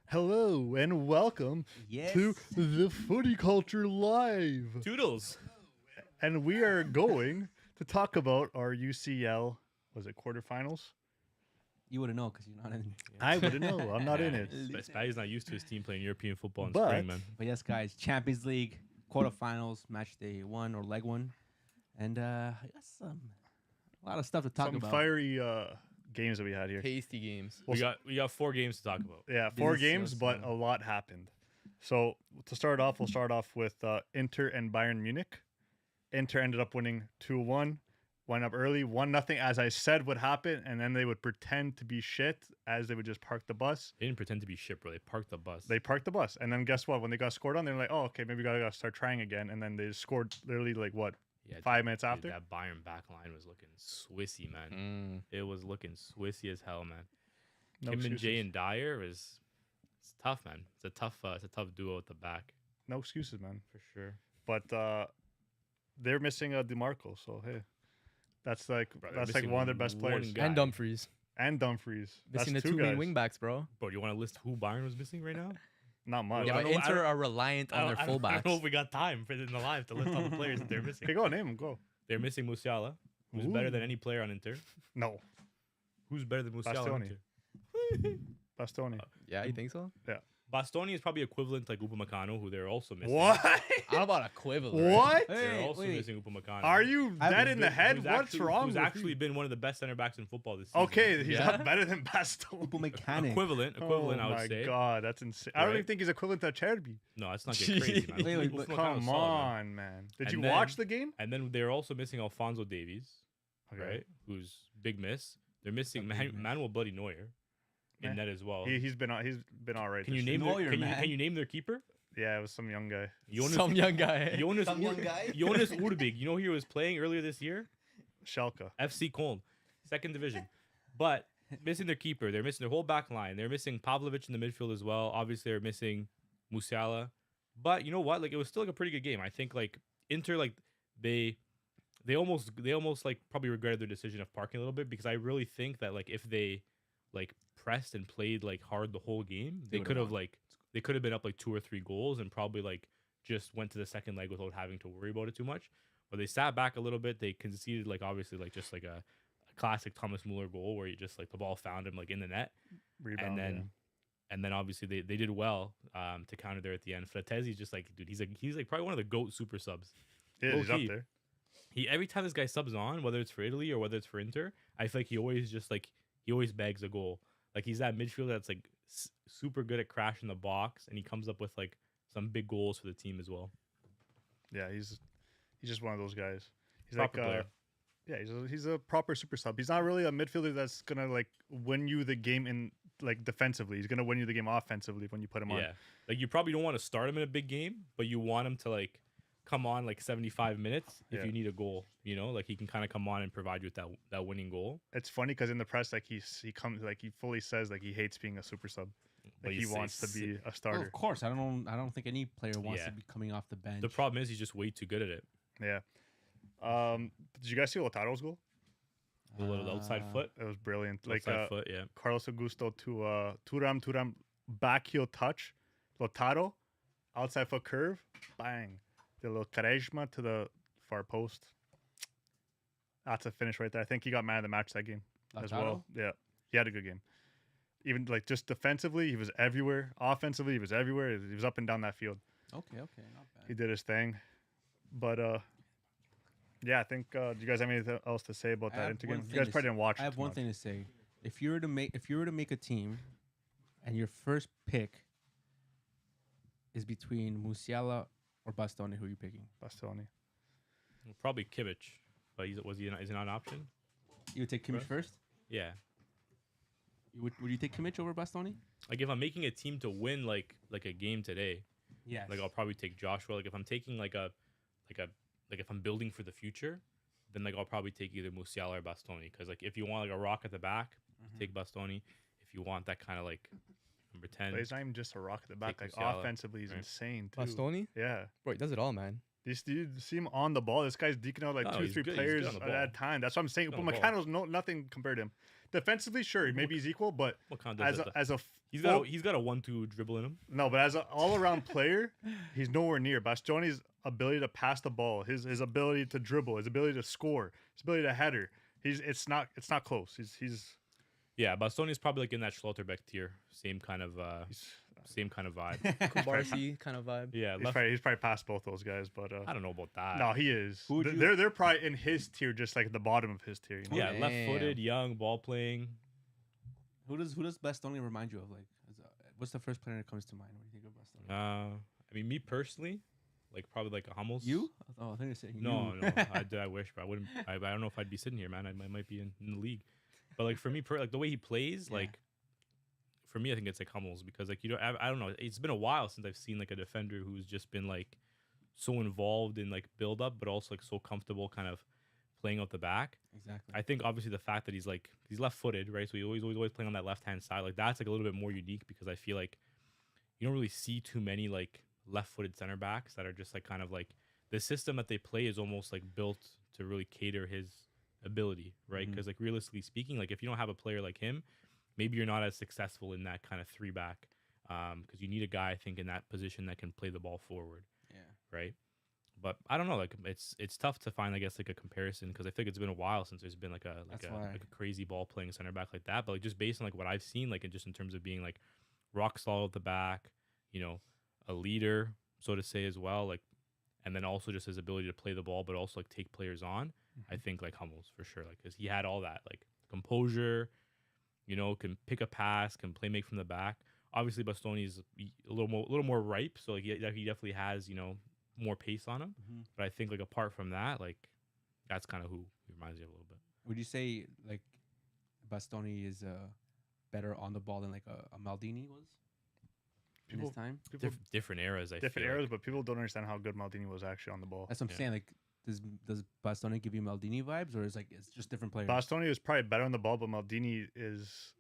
Hello and welcome to the Footy Culture Live. Toodles. And we are going to talk about our UCL, was it quarterfinals? You wouldn't know because you're not in it. I wouldn't know. I'm not in it. Spaggy's not used to his team playing European football in But- spring, man. But yes, guys, Champions League quarterfinals, match day 1 or leg 1, and I got a lot of stuff to talk Some about. fiery games that we had here. Tasty games. We got 4 games to talk about. Yeah, 4 Delicioso. games, but a lot happened. So to start off, we'll start off with Inter and Bayern Munich. Inter ended up winning 2-1. Went up early, 1-0, as I said would happen, and then they would pretend to be shit as they would just park the bus. They didn't pretend to be shit, bro. They parked the bus. They parked the bus, and then guess what? When they got scored on, they're like, "Oh, okay, maybe we gotta start trying again." And then they scored literally like what, Yeah, 5 minutes dude, after? that Bayern back line was looking Swissy, man. Mm. It was looking Swissy as hell, man. No Kim and excuses. Jay and Dyer it's tough, man. It's a tough duo at the back No excuses, man. for sure. But they're missing a DeMarco, so hey, that's like Bro, they're that's like missing one of their best one players. guy. And Dumfries. And Dumfries. Missing the That's two guys. main wingbacks, bro. Bro, you want to list who Bayern was missing right now? Not much. Yeah, I but don't- I Inter don't- are reliant on their I don't know fullbacks. if we got time for it in the live to list all the players that they're missing. Okay, go name him. Go. They're missing Musiala, who's better than any player on Inter. No, Who's better than Musiala on Bastoni. Inter? Bastoni. Yeah, you think so? Bastoni is probably equivalent to like Upamecano, who they're also missing. What? How about equivalent? What? They're Hey, also wait. missing Upamecano. Are you I've dead in the head? Who's What's actually, wrong Who's with actually you? been one of the best center backs in football this season. Okay, he's Yeah. not better than Bastoni. People mechanic. Equivalent, Oh I would my say. god, that's insane. I don't even Right? think he's equivalent to Cherby. No, that's not getting crazy, man. Wait, Upamecano's but Come solid, man. on, Did And you then- watch the game? And then they're also missing Alfonso Davies, Okay. right? Who's big miss. They're missing A big miss. Manuel Bloody Neuer in Eh. net as well. He's been all right. Can you this name year. Neuer, can man. you name their keeper? Yeah, it was some young guy. Some young guy. Jonas Some young guy? Jonas Urbig. You know who he was playing earlier this year? Schalke. FC Köln, second division. But missing their keeper. They're missing their whole back line. They're missing Pavlovic in the midfield as well. Obviously, they're missing Musiala. But you know what? Like, it was still like a pretty good game. I think like Inter, like they almost like probably regretted their decision of parking a little bit, because I really think that like if they like pressed and played like hard the whole game, they would've could have won. like they could have been up like 2 or 3 goals and probably like just went to the second leg without having to worry about it too much. But they sat back a little bit. They conceded like obviously like just like a classic Thomas Muller goal where he just like the ball found him like in the net, Rebound. and then obviously they did well to counter there at the end. Fratesi's just like, dude, he's like probably one of the GOAT super subs. yeah, he's up low-key. there. He every time this guy subs on, whether it's for Italy or whether it's for Inter, I feel like he always bags a goal. Like he's that midfielder that's like super good at crashing the box, and he comes up with like some big goals for the team as well. Yeah, he's just one of those guys. He's Proper like player. yeah, he's a proper super sub. He's not really a midfielder that's gonna like win you the game in like defensively. He's gonna win you the game offensively when you put him on. Yeah, like you probably don't want to start him in a big game, but you want him to like come on like 75 minutes if Yeah. you need a goal. You know, like he can kind of come on and provide you with that winning goal. It's funny because in the press, like he comes like he fully says like he hates being a super sub. But Like he he's- wants to be a Well, starter. of course, I don't think any player wants Yeah. to be coming off the bench. The problem is he's just way too good at it. Yeah. Did you guys see Lautaro's goal? The little outside Uh, foot, It was brilliant. Like outside foot, yeah. Carlos Augusto to Turam back heel touch, Lautaro outside foot curve, bang, the little charisma to the far post. That's a finish right there. I think he got man of the match that game as well. Lautaro? Yeah, he had a good game. Even like just defensively, he was everywhere. Offensively, he was everywhere. He was up and down that field. Okay, not bad. He did his thing. But yeah, I think. Do you guys have anything else to say about I that have Inter one game? You thing guys to probably didn't watch. I it have too one much. thing to say. If you were to make a team, and your first pick is between Musiala or Bastoni, who are you picking? Bastoni. Probably Kimmich, but is he not an option? You would take Kimmich Right. first. Yeah. Would you take Kimmich over Bastoni? Like if I'm making a team to win like a game today, Yes. like I'll probably take Joshua. Like if I'm taking like if I'm building for the future, then like I'll probably take either Musiala or Bastoni, because like if you want like a rock at the back, take Bastoni. If you want that kind of like number 10, But he's not even just a rock at the back. Take Like Musiala, offensively, he's right. insane too. Bastoni? Yeah. Bro, he does it all, man. Do you see him on the ball? This guy's deking out like No, two or he's three good. He's good players on the at ball. a time. That's what I'm saying. Good But on the ball. McCann's nothing compared to him. Defensively, sure, maybe he's equal, but What kind of as a he's full- got a 1-2 dribble in him. no, but as an all-around player, he's nowhere near Bastoni's ability to pass the ball, his ability to dribble, his ability to score, his ability to header. It's not close. He's Yeah, Bastoni's probably like in that Schlotterbeck tier. Same kind of vibe. Kubarsi kind of vibe. Yeah, he's probably past both those guys, but I don't know about that. no, he is. Who would you- They're probably in his tier, just like at the bottom of his tier. You know? Yeah, Damn. left-footed, young, ball playing. Who does Bastoni remind you of? Like, what's the first player that comes to mind when you think of Bastoni? I mean, me personally, like probably like a Hummels. You? Oh, I think you're saying No, you. no. I wish, but I wouldn't. I don't know if I'd be sitting here, man. I might be in the league. But like for me, like the way he plays, Yeah. like for me, I think it's like Hummels because like I don't know. It's been a while since I've seen like a defender who's just been like so involved in like build up, but also like so comfortable, kind of playing out the back. Exactly. I think obviously the fact that he's left-footed, right? So he always playing on that left-hand side. Like that's like a little bit more unique because I feel like you don't really see too many like left-footed center backs that are just like kind of like the system that they play is almost like built to really cater his ability, right? Mhm. Because like realistically speaking, like if you don't have a player like him, maybe you're not as successful in that kind of three back because you need a guy I think in that position that can play the ball forward, yeah. right? But I don't know, like it's tough to find, I guess, like a comparison because I think it's been a while since there's been like a That's why. like a crazy ball playing center back like that. But like just based on like what I've seen, like just in terms of being like rock solid at the back, you know, a leader, so to say as well, like, and then also just his ability to play the ball, but also like take players on. I think like Hummels for sure, like because he had all that like composure, you know, can pick a pass, can play make from the back. Obviously, Bastoni's a little more ripe, so like he definitely has, you know, more pace on him. Mhm. But I think like apart from that, like that's kind of who he reminds me of a little bit. Would you say like Bastoni is better on the ball than like a Maldini was in his People- time? Different eras, I different feel eras, like. but people don't understand how good Maldini was actually on the ball. That's what I'm Yeah. saying. Like, does Bastoni give you Maldini vibes, or is like it's just different players? Bastoni is probably better on the ball, but Maldini is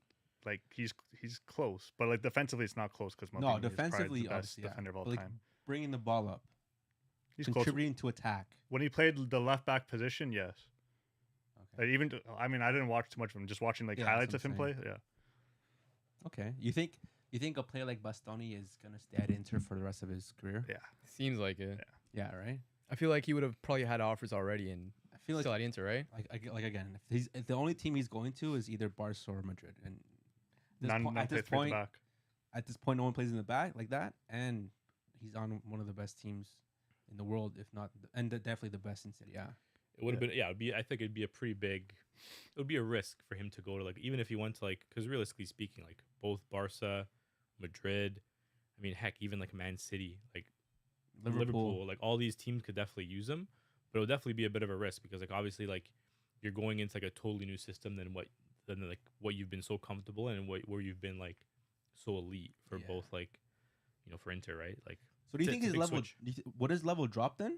like he's close, but like defensively it's not close because Maldini no, is probably defensively, the best obviously, yeah. defender of all But, like, time. bringing the ball up, He's close. contributing to attack. When he played the left back position, yes. Okay. Like, I mean, I didn't watch too much of him. Just watching like Yeah, that's highlights what of I'm him play. saying. Yeah, Okay. You think a player like Bastoni is gonna stay at Inter for the rest of his career? yeah. Seems like it. Yeah. Right. I feel like he would have probably had offers already and I feel like still at Inter, right? like again, if the only team he's going to is either Barca or Madrid, and None at play this through the point, back. no one plays in the back like that, and he's on one of the best teams in the world, if not, definitely the best in Serie A. It would have been, yeah. I think it'd be a pretty big. It would be a risk for him to go to like, even if he went to like, because realistically speaking, like both Barca, Madrid, I mean, heck, even like Man City, like Liverpool, like all these teams could definitely use him, but it would definitely be a bit of a risk because like obviously like you're going into like a totally new system than what you've been so comfortable in and where you've been like so elite for Yeah. both like, you know, for Inter, right? Like, So do you It's a- think it's a his big level? switch. Would his level drop then,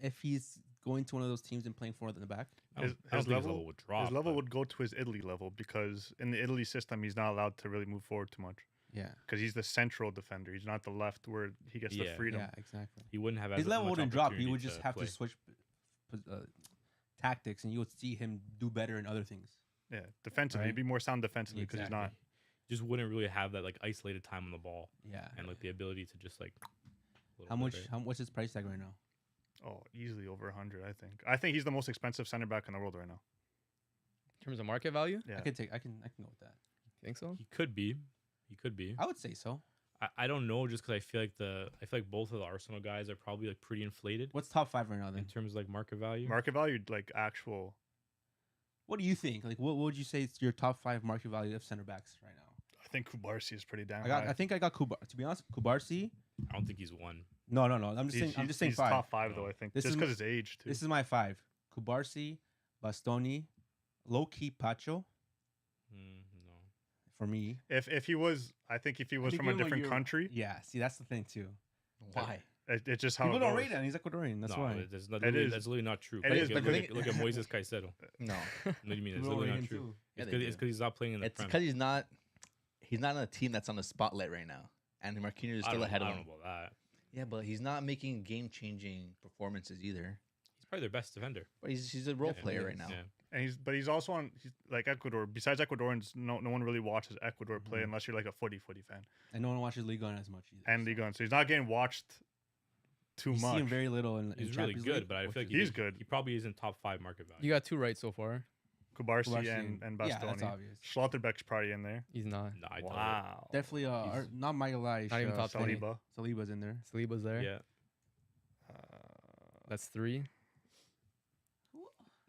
if he's going to one of those teams and playing forward in the back? I don't His think his level- level would drop. His level but- would go to his Italy level because in the Italy system he's not allowed to really move forward too much Yeah. because he's the central defender. He's not the left where he gets the Yeah. freedom. Yeah. Exactly. He wouldn't have as His level much wouldn't drop. He opportunity would just have play. to switch tactics, and you would see him do better in other things. Yeah, defensively, Right. he'd be more sound defensively because he's not. Just wouldn't really have that like isolated time on the ball Yeah. and like the ability to just like. a little How bit, much? right? What's his price tag right now? Oh, easily over 100. I think. I think he's the most expensive center back in the world right now. In terms of market value? Yeah, I can go with that. Think so? He could be. He could be. I would say so. I don't know, just because I feel like both of the Arsenal guys are probably like pretty inflated What's top 5 right now in then? terms of like market value. market value like actual. What do you think? Like, what would you say is your top 5 market value of center backs right now? I think Kubarsi is pretty damn. I high. think I got To be honest, Kubarsi. I don't think he's one. No. I'm just saying. I'm just saying he's 5. top 5 though. I think This just is because his age too. This is my 5. Kubarsi, Bastoni, low key Pacho No. for me. If he was, I think if he was think from a even when different you're- country, Yeah. See, that's the thing too. Why? it's just how People it don't goes. rate him. He's Ecuadorian. That's no, why. That's, not, It literally, is. that's literally not true. It Look is, at- but look, the at, look at Moises Caicedo. No, What do you mean? It's People don't literally rate not him true. too. Yeah, It's they because do. he's not playing in the it's Prem. because he's not on a team that's on the spotlight right now, and Marquinhos is I still don't, ahead I of don't him. know about that. Yeah, but he's not making game-changing performances either. He's probably their best defender. But he's a role Yeah, player he right is. now. Yeah. And he's also on. He's like Ecuador. Besides Ecuadorians, no one really watches Ecuador play Mhm. unless you're like a footy fan. And no one watches League One as much either. And so. Liga, so he's not getting watched too You see much. him very little in He's really Champions good, League, but I which feel like is- He's good. He probably isn't top 5 market value. You got 2 right so far. Kubarsi Kubarsi and yeah, that's Bastoni. obvious. Schlotterbeck's probably in there. He's not. Nah, I doubt it. Wow. Definitely, He's- not Magalhaes. Not even top 20. Saliba. Saliba's in there. Saliba's there. Yeah. That's 3.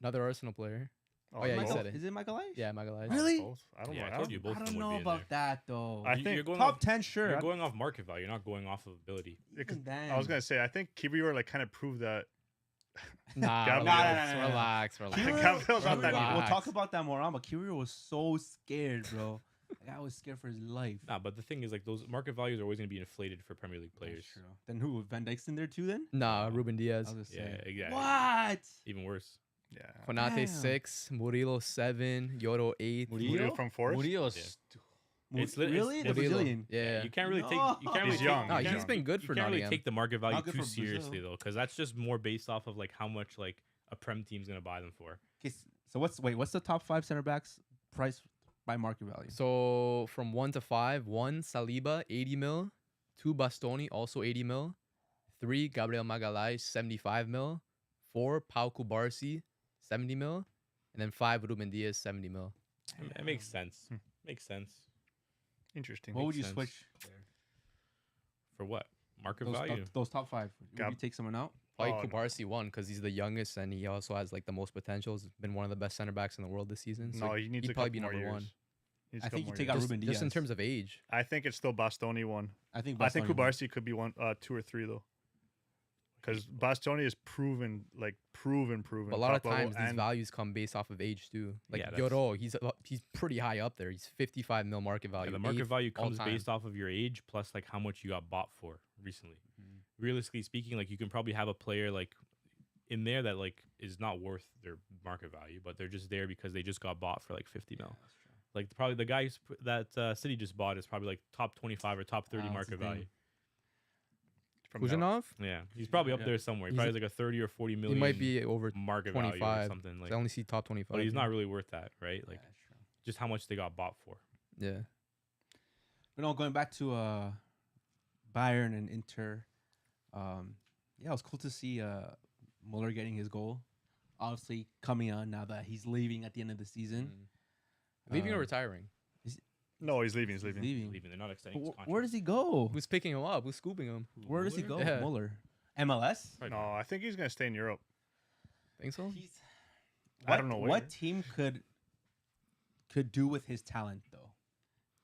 Another Arsenal player. Oh, yeah, you both? said it. Is it Magalhaes? Yeah, Magalhaes. Really? Both? I don't Yeah, know. I told you both I of don't them would know be in about there. that though. I You- think you're going Top off, 10, sure. You're going off market value. You're not going off of ability. Because Even I was then. gonna say I think Kiwior like kind of proved that. Nah, Gabriel. relax, Nah. relax, Kiwior- relax. Gabriel's not that We'll Relax. talk about that more on, but Kiwior was so scared, bro. Like, I was scared for his life. Nah, but the thing is, like, those market values are always going to be inflated for Premier League players. That's true. Then who? Van Dijk's in there too then? Nah, Ruben I Diaz. was Yeah, gonna say. exactly. What? Even worse. Yeah. Konate Damn. 6, Murillo 7, Yoro 8. Murillo from Forest. Murillo's It's lit- Really? it's- The Murillo. Brazilian? Yeah. You can't really take. You No. can't really He's take, young. No, you he's can't- he's been good you for can't really Nottingham. take the market value Not good too for Brazil. seriously though, because that's just more based off of like how much like a prem team's gonna buy them for. Okay, so what's the top 5 center backs price by market value? So from 1 to 5, 1 Saliba 80 mil, 2 Bastoni also 80 mil, 3 Gabriel Magalhaes 75 mil, 4 Pau Kubarsi 70 mil, and then 5 Ruben Diaz 70 mil. It makes sense. Hmm. Makes sense. Interesting. What would you sense. switch? For what? Market Those, value. those top 5. Would Gab- you take someone out? Probably Oh, no. Kubarsi won because he's the youngest and he also has like the most potential. He's been one of the best center backs in the world this season. So No, he needs he'd a probably couple be more number years. 1. Needs I a think couple you take more out years. Ruben Just in Diaz. terms of age. I think it's still Bastoni one. I think I think Bastoni won. Kubarsi could be one, 2 or 3 though. Because Bastoni is proven. But a lot of top level, times these and values come based off of age too. Like Yeah, that's- Yoro, he's pretty high up there. He's 55 mil market value. Yeah, the market eighth value all comes time. based off of your age plus like how much you got bought for recently. Mhm. Realistically speaking, like you can probably have a player like in there that like is not worth their market value, but they're just there because they just got bought for like 50 mil. That's true. Like probably the guy that City just bought is probably like top 25 or top 30 That's the market thing. value. from now- Kujanov, Yeah, he's probably up Yeah. there somewhere. He He's probably a- has like a 30 or 40 he million might be over market value or 25. something like. I only see top 25. But he's here. not really worth that, right? Like Yeah, that's true. just how much they got bought for. Yeah. But no, going back to Bayern and Inter, yeah, it was cool to see Muller getting his goal. Obviously, coming on now that he's leaving at the end of the season. Leaving or Um, retiring? No, he's leaving. He's He's leaving. leaving. Leaving, they're not But extending his contract. where does he go? Who's picking him up? Who's scooping him? Where does he go, Yeah. Muller? MLS? Right No, I think he's gonna stay in Europe. Think so? He's, I don't know What where. team could do with his talent though,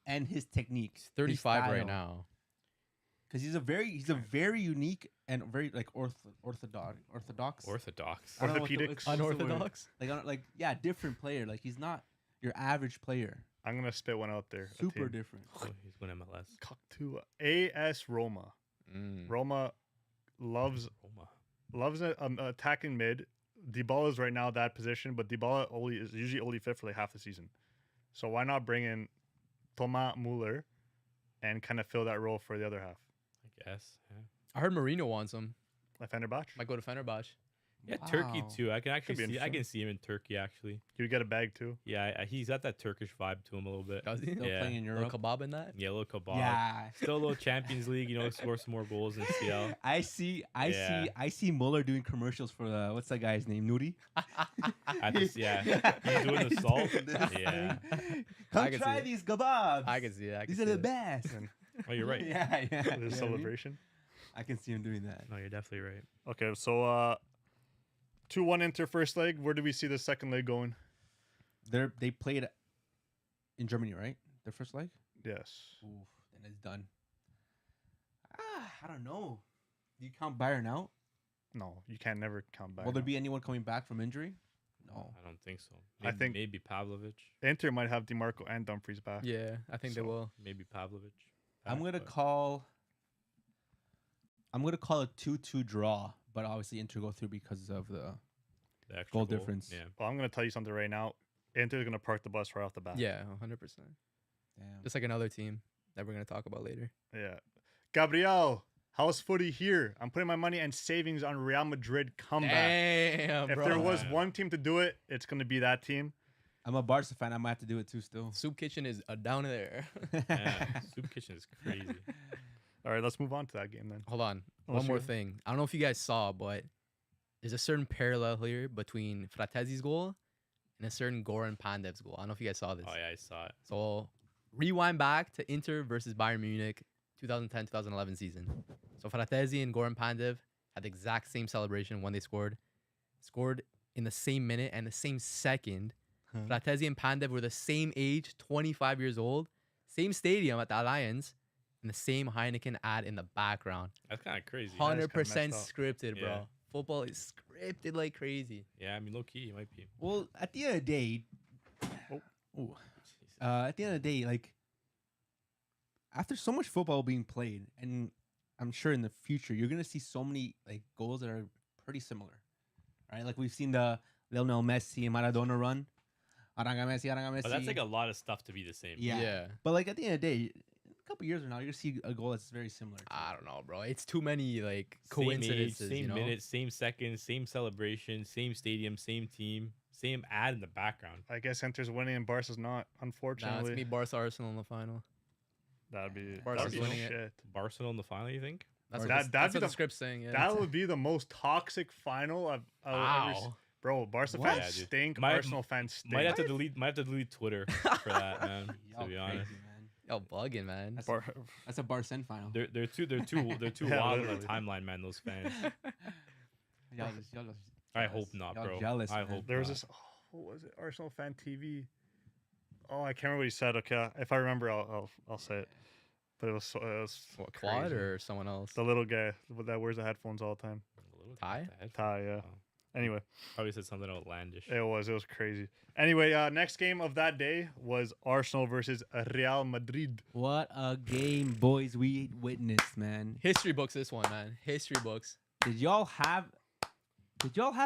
and his technique? He's 35 right now. Because he's a very unique and very like orthodox. Orthodox. I don't know what the- Orthopedics. what's the word? Unorthodox? Like yeah, different player. Like he's not your average player. I'm gonna spit one out there. a Super team. different. Oh, he's going MLS. Coctua. AS Roma. Roma loves an attacking mid. Dybala's right now that position, but Dybala is usually only fit for like half the season. So why not bring in Thomas Muller and kind of fill that role for the other half? I guess. Yeah, I heard Marino wants him. Like Fenerbahce? Might go to Fenerbahce. yeah Turkey Wow. too. I can actually be see. I interesting. can see him in Turkey actually. You get a bag too. Yeah, he's got that Turkish vibe to him a little bit. Does he? Still Yeah. playing in Little Europe. kebab in that? Yeah, a little kebab. Yeah. Still a little Champions League. Score some more goals in CL. I see Muller doing commercials for what's that guy's name? Nuri? Yeah, he's doing the salt. This Yeah. thing. Come I can try see it. these kebabs. I can see it. These are the best. Oh, you're right. Yeah, yeah. The You know what I mean? celebration. I can see him doing that. No, you're definitely right. Okay, so 2-1 Inter first leg. Where do we see the second leg going? They played in Germany, right? Their first leg? Yes. Oof, then it's done. I don't know. Do you count Bayern out? No, you can never count back. Will there be anyone coming back from injury? No. I don't think so. I Maybe, think- maybe Pavlovic. Inter might have DiMarco and Dumfries back. Yeah, I think they So- will. Maybe Pavlovic. I'm back, gonna but call a 2-2 draw, but obviously Inter go through because of the the extra goal difference. Yeah. Well, I'm gonna tell you something right now. Inter's gonna park the bus right off the bat. Yeah, 100%. damn. Just like another team that we're going to talk about later. Yeah. Gabriel, House Footy here. I'm putting my money and savings on Real Madrid comeback. Damn, If bro. there was Yeah. one team to do it, it's going to be that team. I'm a Barca fan. I might have to do it too still. Soup Kitchen is down there. Yeah, Soup Kitchen is crazy. All right, let's move on to that game then. Hold on. Oh, One more sure. thing. I don't know if you guys saw, but there's a certain parallel here between Fratezi's goal and a certain Goran Pandev's goal. I don't know if you guys saw this. Oh yeah, I saw it. So rewind back to Inter versus Bayern Munich 2010-2011 season. So Fratesi and Goran Pandev had the exact same celebration when they scored. Scored in the same minute and the same second. Fratesi and Pandev were the same age, 25 years old, same stadium at the Alliance, and the same Heineken ad in the background. That's kind of crazy. Hun- 100% messed up. scripted, bro. Yeah. Football is scripted like crazy. Yeah, I mean, low key, it might be. Well, at the end of the day, Oh. at the end of the day, like after so much football being played, and I'm sure in the future you're gonna see so many like goals that are pretty similar, right? Like we've seen the Lionel Messi and Maradona run, Aranga Messi. But that's like a lot of stuff to be the same. yeah. But like at the end of the day, a couple years from now, you're gonna see a goal that's very similar. To I don't know, bro. It's too many like Same age, coincidences. same you know? minute, same second, same celebration, same stadium, same team, same ad in the background. I guess Inter's winning and Barca's not, Nah, it's unfortunately. gonna be Barca Arsenal in the final. That'd be Barca's that'd be winning it. shit. Barcelona in the final, you think? That's Or what, that'd be what the- the script's saying. Yeah. That would be the most toxic final I've ever seen. Wow. Bro, Barca What? fans Yeah, dude. stink. Might- Arsenal fans stink. Might have to delete Twitter for that, man. To be honest, man. Yo, bugging, man. That's, Bar- that's a Barcen final. they're too Yeah, wild on the literally. timeline, man. Those fans. Y'all just I hope not, Y'all bro. jealous, I man. hope There was not. this. Oh, what was it? Arsenal fan TV. Oh, I can't remember what he said. Okay, if I remember, I'll say it. But it was What, Quad crazy. or someone else? The little guy that wears the headphones all the time. Ty? Ty, yeah. Oh. Anyway, Probably said something outlandish. it was crazy. Anyway, next game of that day was Arsenal versus Real Madrid. What a game, boys, we witnessed, man. History books, this one, man. History books. Did y'all have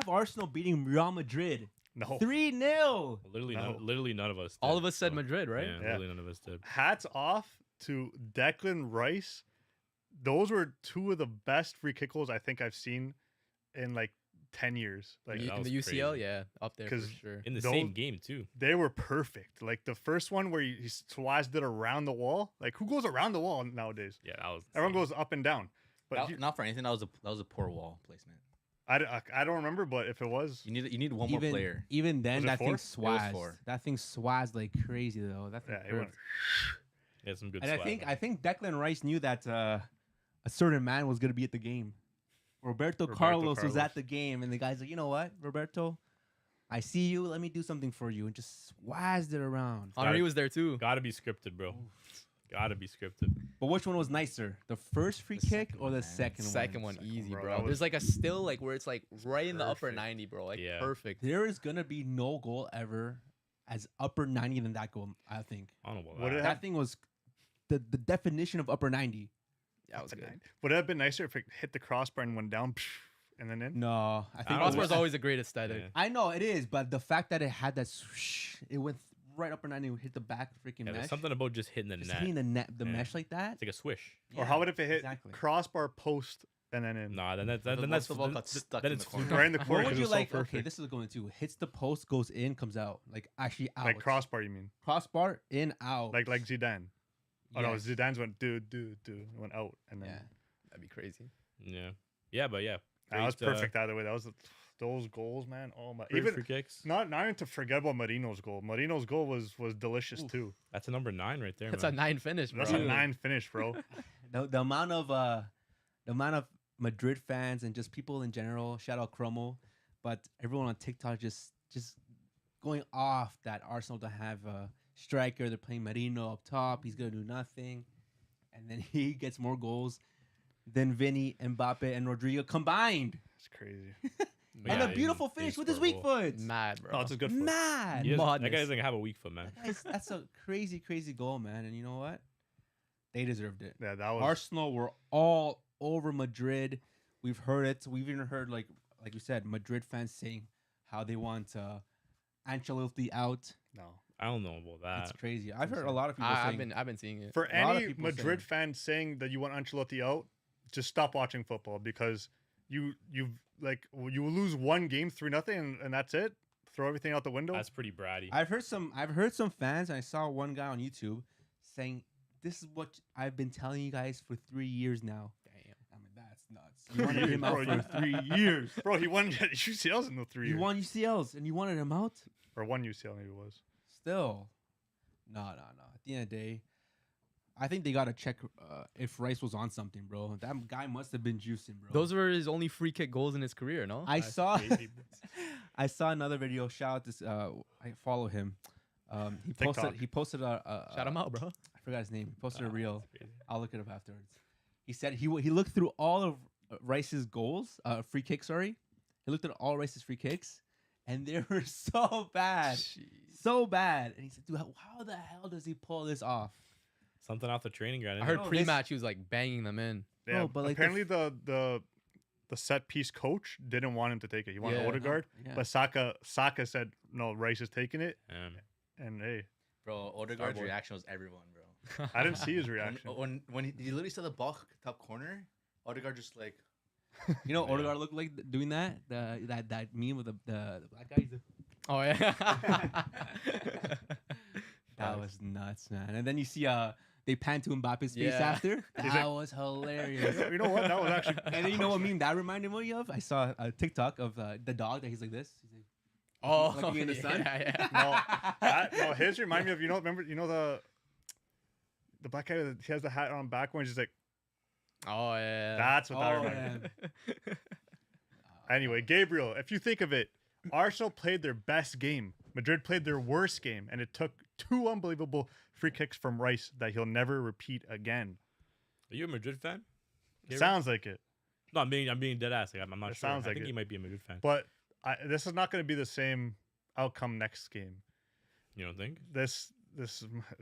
Arsenal beating Real Madrid? No, 3-0. Literally, No. literally none of us. Did, All of us said so- Madrid, right? Yeah, Yeah. literally none of us did. hats off to Declan Rice. Those were two of the best free kick goals I think I've seen in like 10 years. Like that In the was UCL, crazy. yeah, up there for 'Cause sure. In the Those- same game too. they were perfect. Like the first one where he Suarez did around the wall. Like who goes around the wall nowadays? Yeah, that was. Everyone insane. goes up and down. But Not for anything. That was a poor wall placement. I don't remember, but if it was, You need one more player. Even then, Was it that thing 4? It was swazzed. 4. That thing swazzed like crazy though. That thing yeah, it hurt. went. He had some good. And I think Declan Rice knew that a certain man was gonna be at the game. Roberto Carlos was Carlos. at the game, and the guy's like, you know what, Roberto, I see you. Let me do something for you, and just swazzed it around. Henri was there too. Gotta be scripted, bro. Gotta be scripted. But which one was nicer, the first free The kick second or the one, man. second one? Second one, Second easy, bro, bro. that There's was like a still like where it's like right in the upper perfect. 90, bro. Like Yeah. perfect. There is gonna be no goal ever as upper 90 than that goal. I think I don't know about Would that. it that thing was the definition of upper 90. That was good. Would it have been nicer if it hit the crossbar and went down, and then in? No, I think I it don't Crossbar's was- always a great aesthetic. Yeah. I know it is, but the fact that it had that swoosh, it went right upper 90, hit the back freaking Yeah, mesh. there's something about just hitting the Just net. hitting the net, the Yeah. mesh like that. It's like a swish. Or how would if it hit exactly. crossbar post and then in? Nah, then that's The then that's ball then, got stuck then in it's the corner. fluke. Right in the What corner. would 'cause it you was so like? Okay, perfect. this is going to hits the post, goes in, comes out, like actually out. Like crossbar, you mean? crossbar in out. Like Zidane. Oh no, Yes. Zidane's went went out and then Yeah. That'd be crazy. Yeah, but yeah, that was great, perfect either way. That was those goals, man. Oh my! Great Even free kicks. not even to forget about Marino's goal. Marino's goal was delicious Oof. too. That's a number 9 right there. That's man. a 9 finish, bro. That's a 9 finish, bro. The amount of Madrid fans and just people in general, shout out Cromo, but everyone on TikTok just going off that Arsenal to have a striker. They're playing Marino up top. He's gonna do nothing, and then he gets more goals than Vinny, Mbappe, and Rodrigo combined, It's crazy. But and yeah, a beautiful he finish didn't with his score a weak goal. foot. Mad, bro. Oh, it's a good foot. Mad. He doesn't- that guy Madness. doesn't have a weak foot, man. That's a crazy goal, man. And you know what? They deserved it. Yeah, that was. Arsenal were all over Madrid. We've heard it. We've even heard like you said, Madrid fans saying how they want Ancelotti out. No. I don't know about that. It's crazy. I've heard a lot of people I've saying been seeing it. For A lot of any people Madrid saying- fan saying that you want Ancelotti out, just stop watching football because you will lose one game 3-0 and that's it. Throw everything out the window. That's pretty bratty. I've heard some fans, and I saw one guy on YouTube saying, "This is what I've been telling you guys for 3 years now." Damn. I mean, that's nuts. You wanted him out for 3 years. Bro, he won UCLs in the 3 years. You won UCLs, and you wanted him out. Or one UCL maybe it was. Still, no. At the end of the day, I think they gotta check if Rice was on something, bro. That guy must have been juicing, bro. Those were his only free kick goals in his career, no? I saw. crazy, bro. I saw another video. Shout out this. I follow him. TikTok. He posted a. Shout him out, bro. I forgot his name. He posted a Ah, reel. that's crazy. I'll look it up afterwards. He said he looked through all of Rice's goals, free kicks. Sorry, he looked at all Rice's free kicks, and they were so bad, so bad. And he said, "Dude, how the hell does he pull this off?" Something off the training ground. I innit? heard No, this- pre-match he was like banging them in. Yeah, Bro, but like the apparently the set piece coach didn't want him to take it. He wanted Yeah. Odegaard, Yeah. but Saka said no. Rice is taking it, and hey, Bro, Odegaard's Starboy. reaction was everyone, bro. I didn't see his reaction. When he literally saw the ball top corner, Odegaard just like, You know, Yeah. Odegaard looked like doing that. That meme with the black guy. Oh yeah. That was nuts, man. And then you see they pan to Mbappe's face Yeah. after. He's That like- was hilarious. You know what? That was actually. And then you know what meme that reminded me of? I saw a TikTok of the dog that he's like this. He's like, Oh, Looking in the sun? Yeah. No, his remind me of remember the black guy that he has the hat on backwards. He's like Oh yeah. that's what that Oh, reminded me. yeah. Anyway, Gabriel, if you think of it, Arsenal played their best game. Madrid played their worst game, and it took 2 unbelievable free kicks from Rice that he'll never repeat again. Are you a Madrid fan? Gabriel? Sounds like it, No, I'm being dead ass. Like, I'm not It sure. sounds I like think it. he might be a Madrid fan. but this is not going to be the same outcome next game. You don't think? This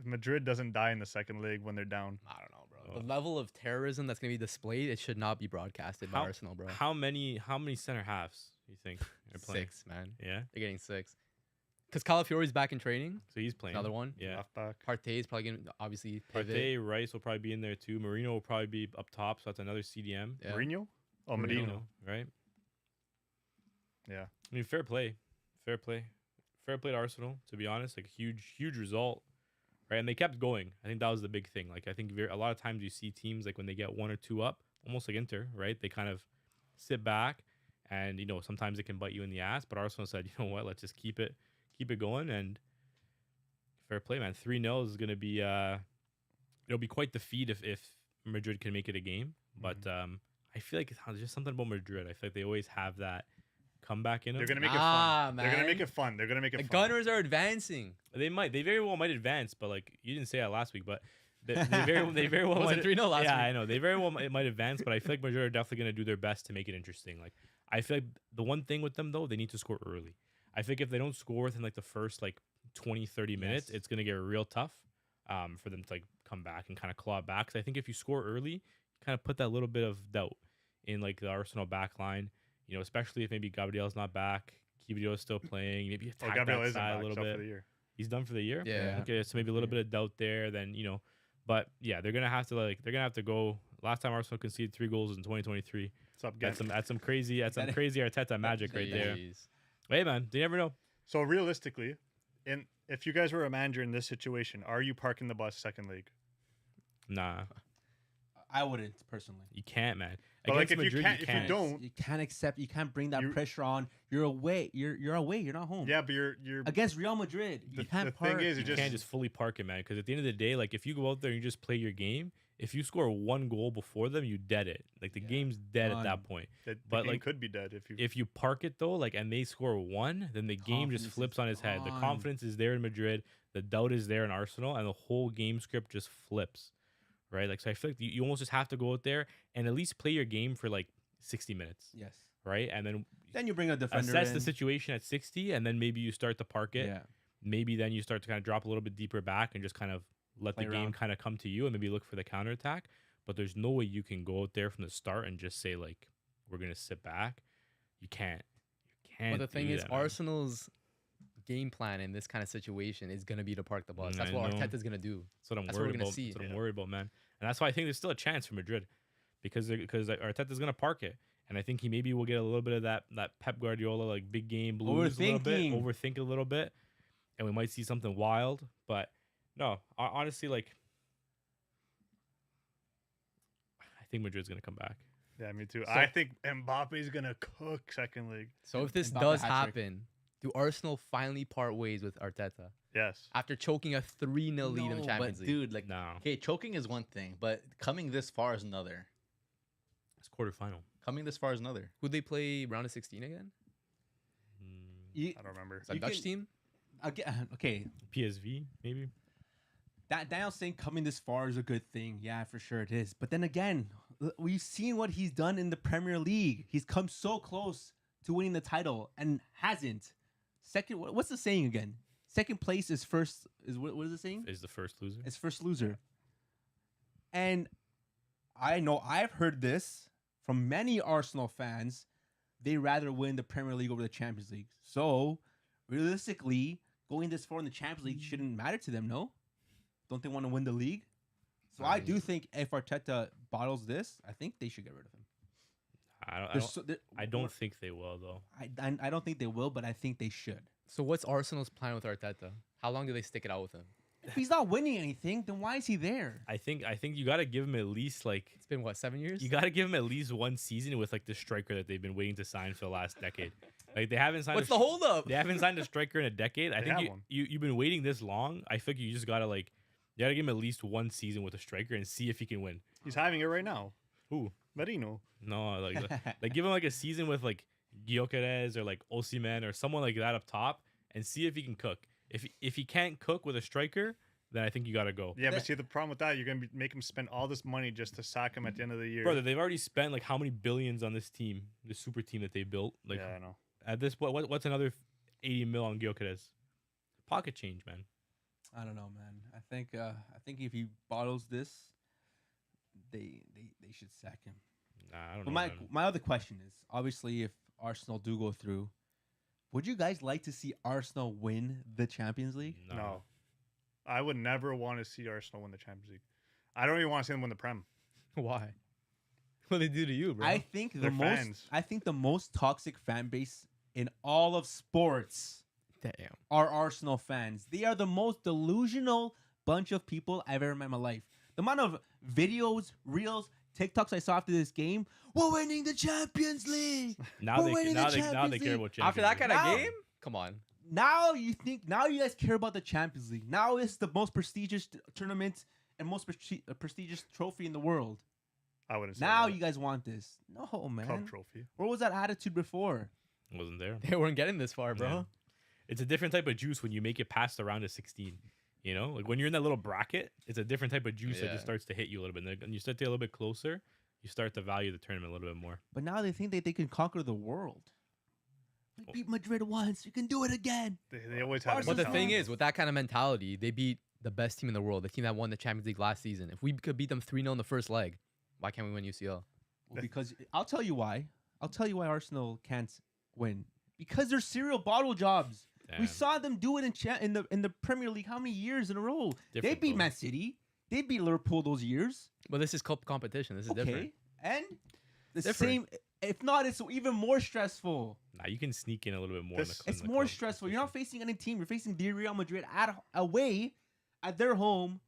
Madrid doesn't die in the second leg when they're down. I don't know, bro. Oh. The level of terrorism that's gonna be displayed, it should not be broadcasted by How- Arsenal, bro. How many center halves do you think are playing? 6, man. Yeah. They're getting 6. Because Calafiori's back in training. So he's playing. Another one. Yeah. Left back. Partey's probably gonna obviously pivot. Partey, Rice will probably be in there too. Marino will probably be up top, so that's another CDM. Yeah. Mourinho? Oh, Mourinho. Medina. Right? Yeah. I mean, fair play. Fair play to Arsenal, to be honest. Like, huge result. Right? And they kept going. I think that was the big thing. Like, I think a lot of times you see teams, like, when they get 1 or 2 up, almost like Inter, right? They kind of sit back and, sometimes it can bite you in the ass. But Arsenal said, you know what, let's just keep it going. And fair play, man. 3-0 is going to be, it'll be quite the feat if Madrid can make it a game. But I feel like there's just something about Madrid. I feel like they always have that comeback in them. They're going to make Ah, it fun. They're going to make man. it fun. They're going to make it The fun. Gunners are advancing. They very well might advance, but like you didn't say that last week, but they very well Was it might 3-0 last yeah, week? I know they very well might advance, but I feel like Madrid are definitely going to do their best to make it interesting. Like I feel like the one thing with them though, they need to score early. I think if they don't score within like the first like 20, 30 minutes, Yes. it's going to get real tough for them to like come back and kind of claw back. So I think if you score early, you kind of put that little bit of doubt in like the Arsenal back line. Especially if maybe Gabriel's not back, Kivior is still playing. Maybe attack Gabriel that isn't side back a little except bit. for the year. He's done for the year. Yeah. Okay, so maybe a little bit of doubt there. Then but yeah, they're gonna have to go. Last time Arsenal conceded 3 goals in 2023. What's up, That's guys? some crazy Arteta magic right there. Jeez. Hey man, you never know. So realistically, if you guys were a manager in this situation, are you parking the bus second leg? Nah, I wouldn't personally. you can't, man. But like, Against if you Madrid, can't, if you don't, You can't accept. You can't bring that You- pressure on. You're away. You're away. You're not home. yeah, but you're Against Real Madrid, The- you can't the thing park. is, you just- can't just fully park it, man. Because at the end of the day, like if you go out there and you just play your game, if you score 1 goal before them, you dead it. Like the Yeah. game's dead at Done. that point. the but, game like, could be dead if you. If you park it though, like and they score 1, then the game just Confidence flips is on his head. The gone. confidence is there in Madrid, the doubt is there in Arsenal, and the whole game script just flips, right? Like so, I feel like you almost just have to go out there and at least play your game for like 60 minutes, Yes. right? And then You bring a defender. assess the in. situation at 60, and then maybe you start to park it. Yeah. Maybe then you start to kind of drop a little bit deeper back and just kind of let Play the game around. kind of come to you and maybe look for the counterattack. But there's no way you can go out there from the start and just say like we're gonna sit back. You can't. You can't. But the thing do is, that, man. Arsenal's game plan in this kind of situation is gonna be to park the bus. That's I what know. Arteta's gonna do. That's what I'm That's what we're worried gonna about. see. That's what I'm worried about, man. And that's why I think there's still a chance for Madrid, because Arteta's gonna park it, and I think he maybe will get a little bit of that Pep Guardiola like big game blues, a little bit, overthink a little bit, and we might see something wild. But no, honestly, like I think Madrid's gonna come back. Yeah, me too. So- I think Mbappe's gonna cook second leg. So if this Mbappe does hat-trick. happen, do Arsenal finally part ways with Arteta Yes. after choking a 3-0 lead in the Champions but League? dude, like, No, okay, choking is one thing, but coming this far is another. it's quarterfinal. Coming this far is another. Who'd they play round of 16 again? You, I don't remember. Is that You Dutch can- team? again, okay, PSV maybe. that Daniel saying coming this far is a good thing. Yeah, for sure it is. But then again, we've seen what he's done in the Premier League. He's come so close to winning the title and hasn't. Second, what's the saying again? Second place is first. Is what is the saying? Is the first loser. It's first loser. And I know I've heard this from many Arsenal fans. They rather win the Premier League over the Champions League. So realistically, going this far in the Champions League shouldn't matter to them. No, don't they want to win the league? So I do think if Arteta bottles this, I think they should get rid of him. I don't think they will though. I don't think they will, but I think they should. So what's Arsenal's plan with Arteta? How long do they stick it out with him? If he's not winning anything, then why is he there? I think you got to give him at least like It's been what, 7 years? you got to give him at least one season with like the striker that they've been waiting to sign for the last decade. Like they haven't signed. What's the holdup? They haven't signed a striker in a decade. I They think have one. you've been waiting this long. I think you just gotta like you gotta give him at least one season with a striker and see if he can win. He's having it right now. Who? Merino. No, like give him like a season with like Gyökeres or like Osimhen or someone like that up top and see if he can cook. If he can't cook with a striker, then I think you gotta go. Yeah, but see the problem with that, you're gonna make him spend all this money just to sack him at the end of the year. Brother, they've already spent like how many billions on this team, this super team that they built. Like yeah, I know. at this point, what's another 80 mil on Gyökeres? Pocket change, man. I don't know, man. I think if he bottles this, they should sack him. Nah, I don't But know. my man. my other question is, obviously, if Arsenal do go through, would you guys like to see Arsenal win the Champions League? No. I would never want to see Arsenal win the Champions League. I don't even want to see them win the Prem. Why? What they do to you, bro? I think They're fans. I think the most toxic fan base in all of sports Damn. are Arsenal fans. They are the most delusional bunch of people I've ever met in my life. The amount of videos, reels, TikToks I saw after this game, we're winning the Champions League. Now We're they winning now the they now they Champions care League. about Champions After that League. kind of Now- game? Come on. Now you guys care about the Champions League. Now it's the most prestigious tournament and most prestigious trophy in the world. I wouldn't say Now that. you guys want this. No, man. Cup trophy. Where was that attitude before? Wasn't there. They weren't getting this far, bro. Yeah. It's a different type of juice when you make it past the round of 16. You know, like when you're in that little bracket, it's a different type of juice that Yeah. just starts to hit you a little bit. And then you start to get a little bit closer, you start to value the tournament a little bit more. But now they think that they can conquer the world. We beat Madrid once. We can do it again. They always have. Arsenal's But the Arsenal's thing fine. is, with that kind of mentality, they beat the best team in the world, the team that won the Champions League last season. If we could beat them 3-0 in the first leg, why can't we win UCL? Well, because I'll tell you why. I'll tell you why Arsenal can't win. Because they're serial bottle jobs. We Damn. saw them do it in the Premier League how many years in a row? They Different, beat though. Man City. They beat Liverpool those years. But this is cup competition. This is Okay. different. And the Different. same, if not, it's even more stressful. Nah, you can sneak in a little bit more. This- in It's the more club stressful. You're not competition. facing any team. You're facing the Real Madrid away at their home,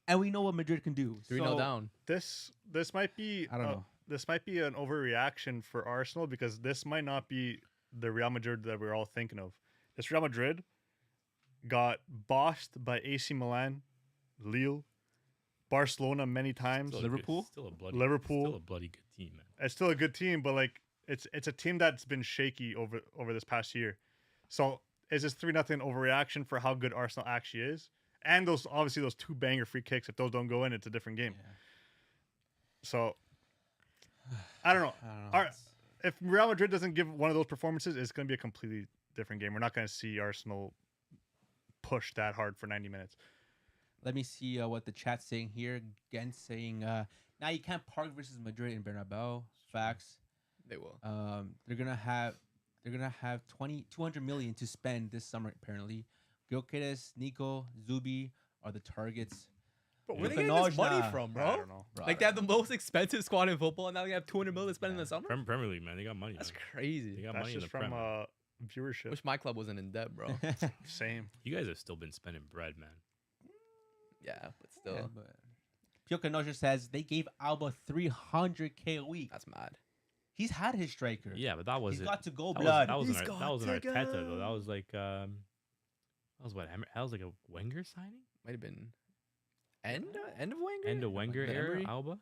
and we know what Madrid can do. 3-0 So, down. This might be. I don't know. This might be an overreaction for Arsenal because this might not be the Real Madrid that we're all thinking of. This Real Madrid got bossed by AC Milan, Lille, Barcelona many times. Still a good- Liverpool? still a bloody, Liverpool. still a bloody good team, man. It's still a good team, but like it's a team that's been shaky over this past year. So is this 3-0 overreaction for how good Arsenal actually is? And those obviously those two banger free kicks. If those don't go in, it's a different game. Yeah. So I don't know. I don't know. All right. If Real Madrid doesn't give one of those performances, it's going to be a completely different game. We're not going to see Arsenal push that hard for 90 minutes. Let me see what the chat's saying here. Again, saying now you can't park versus Madrid in Bernabeu. Facts. They will. They're gonna have 200 million to spend this summer apparently. Gyökeres, Nico, Zubi are the targets. Bro, Yeah. where they getting this money Knowledge, from, I bro? don't know. Like they have the most expensive squad in football, and now they have 200 million to spend in the summer. Premier League, man, they got money. That's man. crazy. They got That's money in just the from Prem. man. viewership. Wish my club wasn't in debt, bro. Same. You guys have still been spending bread, man. Yeah, but still, Yeah, but Pio Canoja says they gave Alba 300K a week. that's mad. He's had his striker. Yeah, but that He's wasn't. got to go That, blood. was, He's that wasn't got Arteta to though. That go. was like that was what? That was like a Wenger signing. Might have been end of Wenger. End of Wenger the era Emery? Alba.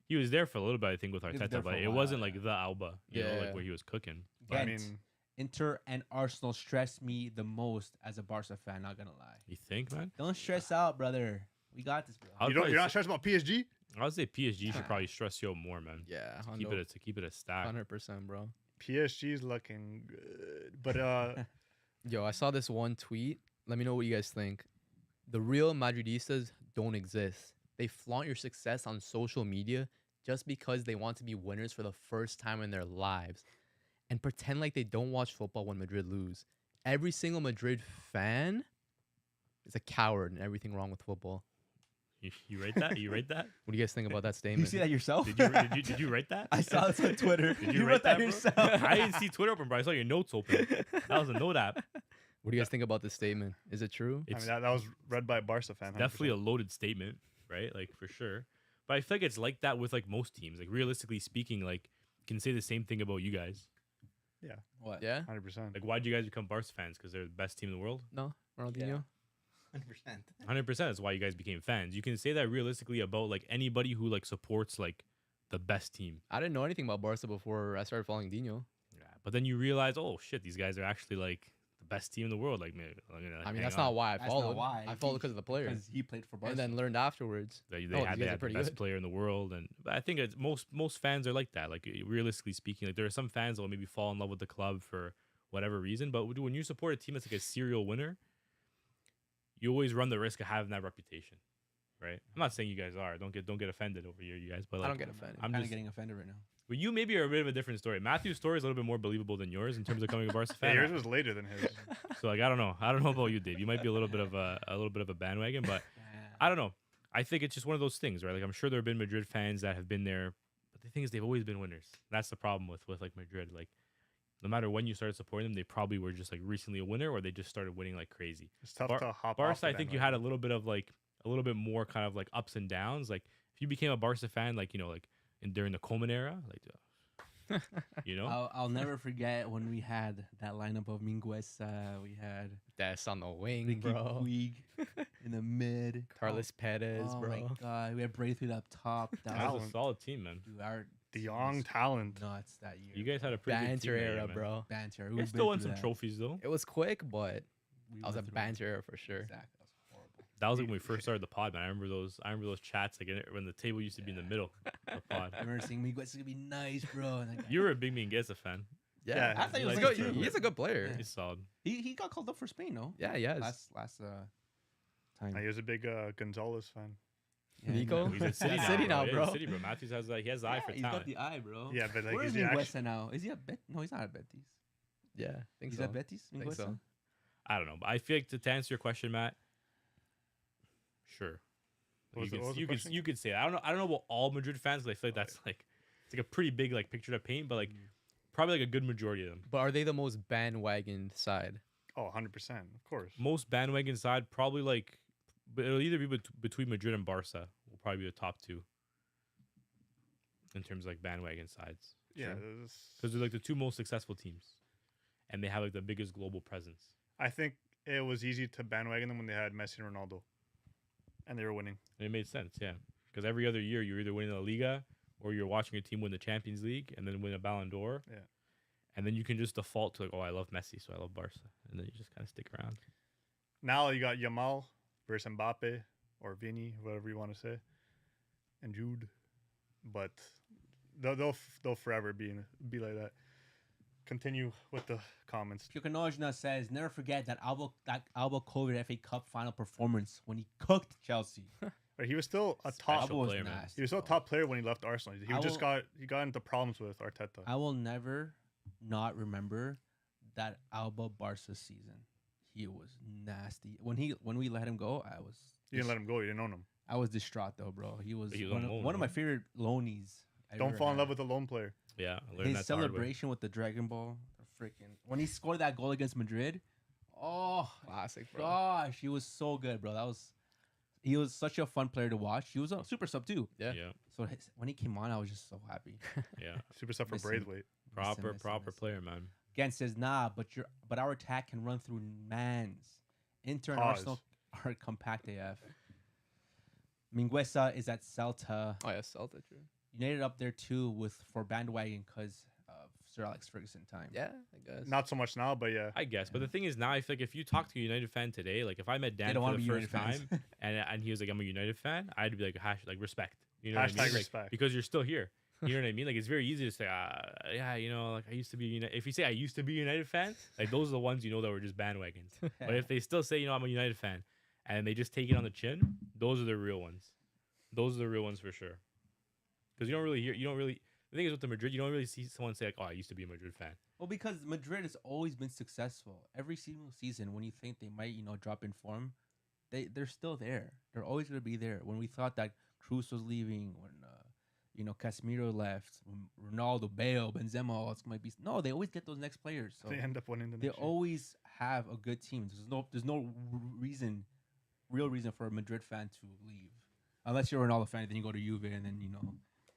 He was there for a little bit, I think, with was there Arteta, for but a it while, wasn't yeah. like the Alba, you know, Yeah. like where he was cooking. But I Ghent, mean, Inter and Arsenal stress me the most as a Barca fan. Not gonna lie. You think, man? Don't stress out, brother. We got this, bro. I would you're probably not say- stressed about PSG? I would say PSG should probably stress you out more, man. Yeah, To keep it a stack. 100%, bro. PSG's looking good, but Yo, I saw this one tweet. Let me know what you guys think. The real Madridistas don't exist. They flaunt your success on social media just because they want to be winners for the first time in their lives and pretend like they don't watch football when Madrid lose. Every single Madrid fan is a coward and everything wrong with football. You rate that? You rate that? What do you guys think about that You statement? see that yourself? Did you write that? I saw this on Twitter. Did you wrote write that, bro? yourself. I didn't see Twitter open, bro. I saw your notes open. That was a note app. What do you guys think about this statement? Is it true? I It's mean that was read by a Barca fan. 100%. definitely a loaded statement, right? Like for sure. But I feel like it's like that with like most teams. Like realistically speaking, like can say the same thing about you guys. What? Yeah? 100%. Like why'd you guys become Barca fans? Because they're the best team in the world? No? Ronaldinho? 100%. 100%. That's why you guys became fans. You can say that realistically about like anybody who like supports like the best team. I didn't know anything about Barca before I started following Dino. Yeah. But then you realize, oh shit, these guys are actually like the best team in the world. Like, maybe, I mean, that's not why I That's not followed. why. I followed because of the players. Because he played for Barca. And then learned afterwards. They Oh, had, these guys are the pretty best good. player in the world, and but I think it's most fans are like that. Like realistically speaking, like there are some fans that will maybe fall in love with the club for whatever reason, but when you support a team that's like a serial winner, you always run the risk of having that reputation, right? I'm not saying you guys are. Don't get offended over here, you guys. But like, I don't get offended. I'm kind of just- getting offended right now. but you maybe are a bit of a different story. Matthew's story is a little bit more believable than yours in terms of becoming a Barca Yeah, fan. yours was later than his. So like I don't know about you, Dave. You might be a little bit of a bandwagon, but I don't know. I think it's just one of those things, right? Like I'm sure there have been Madrid fans that have been there, but the thing is they've always been winners. That's the problem with like Madrid. Like no matter when you started supporting them, they probably were just like recently a winner or they just started winning like crazy. It's tough Bar- to hop off. Barca, the I think you had a little bit of like a little bit more kind of like ups and downs. Like if you became a Barca fan, like you know, like during the Koeman era, like you know, I'll never forget when we had that lineup of Mingueza. We had That's on the wing, Ricky bro. Puig in the mid. Carlos Perez, oh bro. my god, we had Braithwaite up top. That that was a Talent. solid team, man. dude, our De team Jong was talent. nuts that year. You guys had a pretty good Banter team that year, era, man. bro. banter. They We've still been won through some that. trophies though. It was quick, but We that was a went through it. banter era for sure. Exactly. That was horrible. That was like when we first started the pod, man. I remember those chats like when the table used to be in the middle of the pod. I remember saying Mingueza's gonna be nice, bro. And that guy- You were a big Mingueza fan. Yeah, Yeah, I thought he was he's, nice good. too. He's a good player. Yeah. He's solid. he got called up for Spain, no? Yeah, he has. Last time. He was a big Gonzalez fan. Yeah, Nico? He's at City At now, City bro. now, Yeah, bro. City, bro. Matthews has he has the eye for he's talent. got the eye, bro. Yeah, but like Where is is he Mingueza actually? now? Is he at Bet? No, he's not at Betis. Yeah, I think He's so. at Betis. Think Mingueza? so. I don't know, but I feel like to answer your question, Matt. Sure. What was the You question? could say that. I don't know about all Madrid fans, but I feel like that's like it's like a pretty big like picture to paint, but like probably like a good majority of them. But are they the most bandwagon side? Oh, 100%, of course. Most bandwagon side probably like, but it'll either be between Madrid and Barca. Will probably be the top two in terms of like bandwagon sides. Yeah, Because they're like the two most successful teams, and they have like the biggest global presence. I think it was easy to bandwagon them when they had Messi and Ronaldo, and they were winning. And it made sense, yeah. Because every other year you're either winning La Liga or you're watching a team win the Champions League and then win a Ballon d'Or. Yeah. And then you can just default to like, oh, I love Messi, so I love Barca, and then you just kind of stick around. Now you got Yamal versus Mbappe or Vini, whatever you want to say, and Jude, but they'll forever be like that. Continue with the comments. Pjukanojna says, never forget that Alba COVID FA Cup final performance when he cooked Chelsea. Right, he was still a Special top. was player, man. nasty, He was still a bro. top player when he left Arsenal. He I just will- got into problems with Arteta. I will never not remember that Alba Barca season. He was nasty. When we let him go, I was You didn't let him go. You didn't own him. I was distraught though, bro. He was, He was one, on loan, one of my right? favorite loanies. I've Don't ever fall in had. love with a lone player. Yeah, I learned His that the hard way. celebration with the Dragon Ball, freaking when he scored that goal against Madrid. Oh Classic, bro. gosh, he was so good, bro. He was such a fun player to watch. He was a super sub too. Yeah. Yeah, So when he came on, I was just so happy. yeah. Super stuff for Listen. Braithwaite. Proper player, man. Again says nah, but our attack can run through mans. Inter and Pause. Arsenal are compact AF. Mingueza is at Celta. Oh yeah, Celta, true. United up there too for bandwagon because of Sir Alex Ferguson time. Yeah, I guess. Not so much now, but yeah. I guess, but the thing is now, I feel like if you talk to a United fan today, like if I met Dan don't for wanna the be first United fans. time and he was like, "I'm a United fan," I'd be like, like respect. You know what I Hashtag mean? Like, respect. because you're still here. You know what I mean? Like it's very easy to say, yeah, you know, like I used to be a United. If you say I used to be a United fan, like those are the ones you know that were just bandwagons. But if they still say, you know, I'm a United fan, and they just take it on the chin, those are the real ones. Those are the real ones for sure. Because you don't really. The thing is with the Madrid, you don't really see someone say like, "Oh, I used to be a Madrid fan." Well, because Madrid has always been successful. Every single season, when you think they might, drop in form, they're still there. They're always going to be there. When we thought that Cruz was leaving, when Casemiro left, when Ronaldo, Bale, Benzema, all it's might be. No, they always get those next players. So They end up winning the they next year. always have a good team. There's no real reason for a Madrid fan to leave, unless you're a Ronaldo fan. Then you go to Juve, and then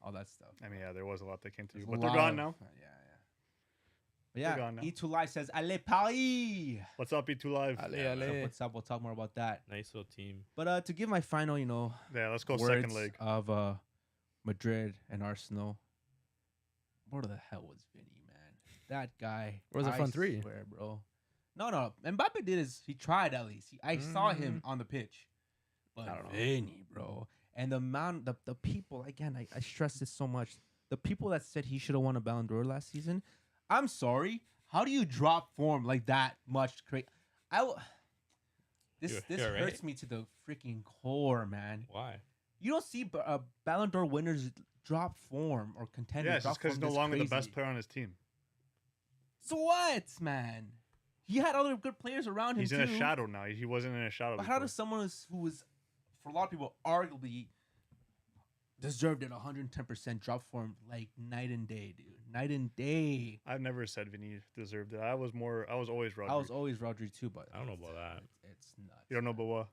all that stuff. I mean, yeah, there was a lot that came to There's you, a but they're lot gone of- now. Yeah. But They're yeah, gone now. E2 Live says, Allez Paris! What's up, E2 Live? Ale, Yeah, So ale. what's up? We'll talk more about that. Nice little team. But to give my final, Yeah, let's go words second leg. of Madrid and Arsenal. What the hell was Vinny, man? That guy. Where's the front three? Swear, bro. No. Mbappe he tried at least. I saw him on the pitch. But I don't know. Vinny, bro. And the people, again, I stress this so much. The people that said he should have won a Ballon d'Or last season, I'm sorry. How do you drop form like that much? This You're right. hurts me to the freaking core, man. Why? You don't see Ballon d'Or winners drop form or contenders. Yeah, it's just drop because he's form no this longer the crazy. best player on his team. So what, man? He had other good players around him He's too. in a shadow now. He wasn't in a shadow. But how before. does someone who was, for a lot of people, arguably deserved it 110% drop form like night and day, dude? Night and day. I've never said Vinny deserved it. I was always Rodri. I was always Rodri too, but I don't know about that. It's nuts. You don't know about what?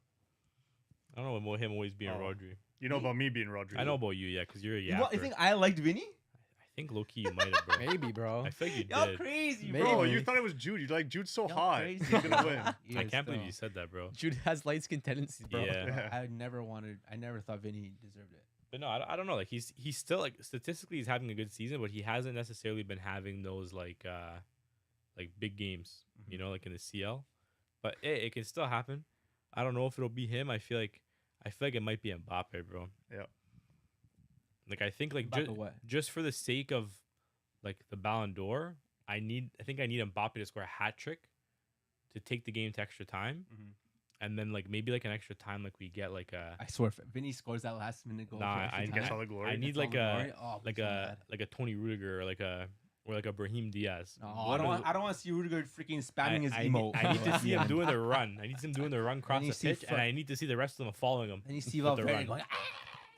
I don't know about him always being Oh. Rodri. You know about me being Rodri. I know about you, yeah, because you're a You, yapper. you think I liked Vinny? I think low key you might have, bro. Maybe, bro. I think you Y'all did. crazy, Maybe. bro. Bro, you thought it was Jude. You like Jude's so Y'all hot. crazy. He's gonna win. He I is can't believe still. you said that, bro. Jude has light skin tendencies, bro. Yeah. I never thought Vinny deserved it. But no, I don't know. Like he's still like statistically he's having a good season, but he hasn't necessarily been having those like big games, you know, like in the CL. But it can still happen. I don't know if it'll be him. I feel like it might be Mbappe, bro. Yeah. Like I think like Mbappe what? just for the sake of like the Ballon d'Or, I think I need Mbappe to score a hat trick to take the game to extra time. Mhm. And then like maybe like an extra time like we get like a I swear, if Vinny scores that last minute goal. Nah, for extra I time, Gets all the glory. I need gets all like the a glory. Oh, like please, a God. like a Tony Rudiger or like a Brahim Diaz. No, One I of the- don't want to see Rudiger freaking spamming his I emote. need to see him Yeah. doing the run. I need to see him doing the run across you the see pitch, and I need to see the rest of them following him. And you see with the Valverde run. going,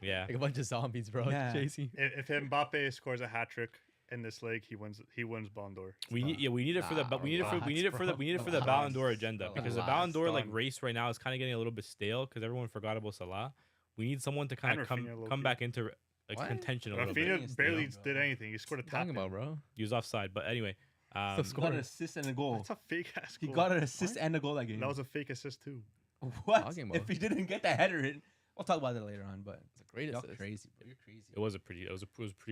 Yeah, Like a bunch of zombies, bro. Yeah. Chasing. If Mbappe scores a hat trick in this league, he wins Ballon d'Or. we need it for the Nah, we need it for the Relax, Ballon d'Or agenda relax. because the Ballon d'Or like Done. race right now is kind of getting a little bit stale because everyone forgot about Salah. We need someone to kind And of Rafinha, low come key. back into like What? contention a little bit. Rafinha Rafinha is barely stale, did bro. anything. He scored a What are you tap. talking about, bro? He was offside, but anyway, Still he got scoring. an assist and a goal. That's a fake ass He goal. got an assist and a goal that game. That was a fake assist too. What? Talking If about? he didn't get the header in, we'll talk about that later on. But It's a great y'all assist. crazy, bro. You're crazy. it was a pretty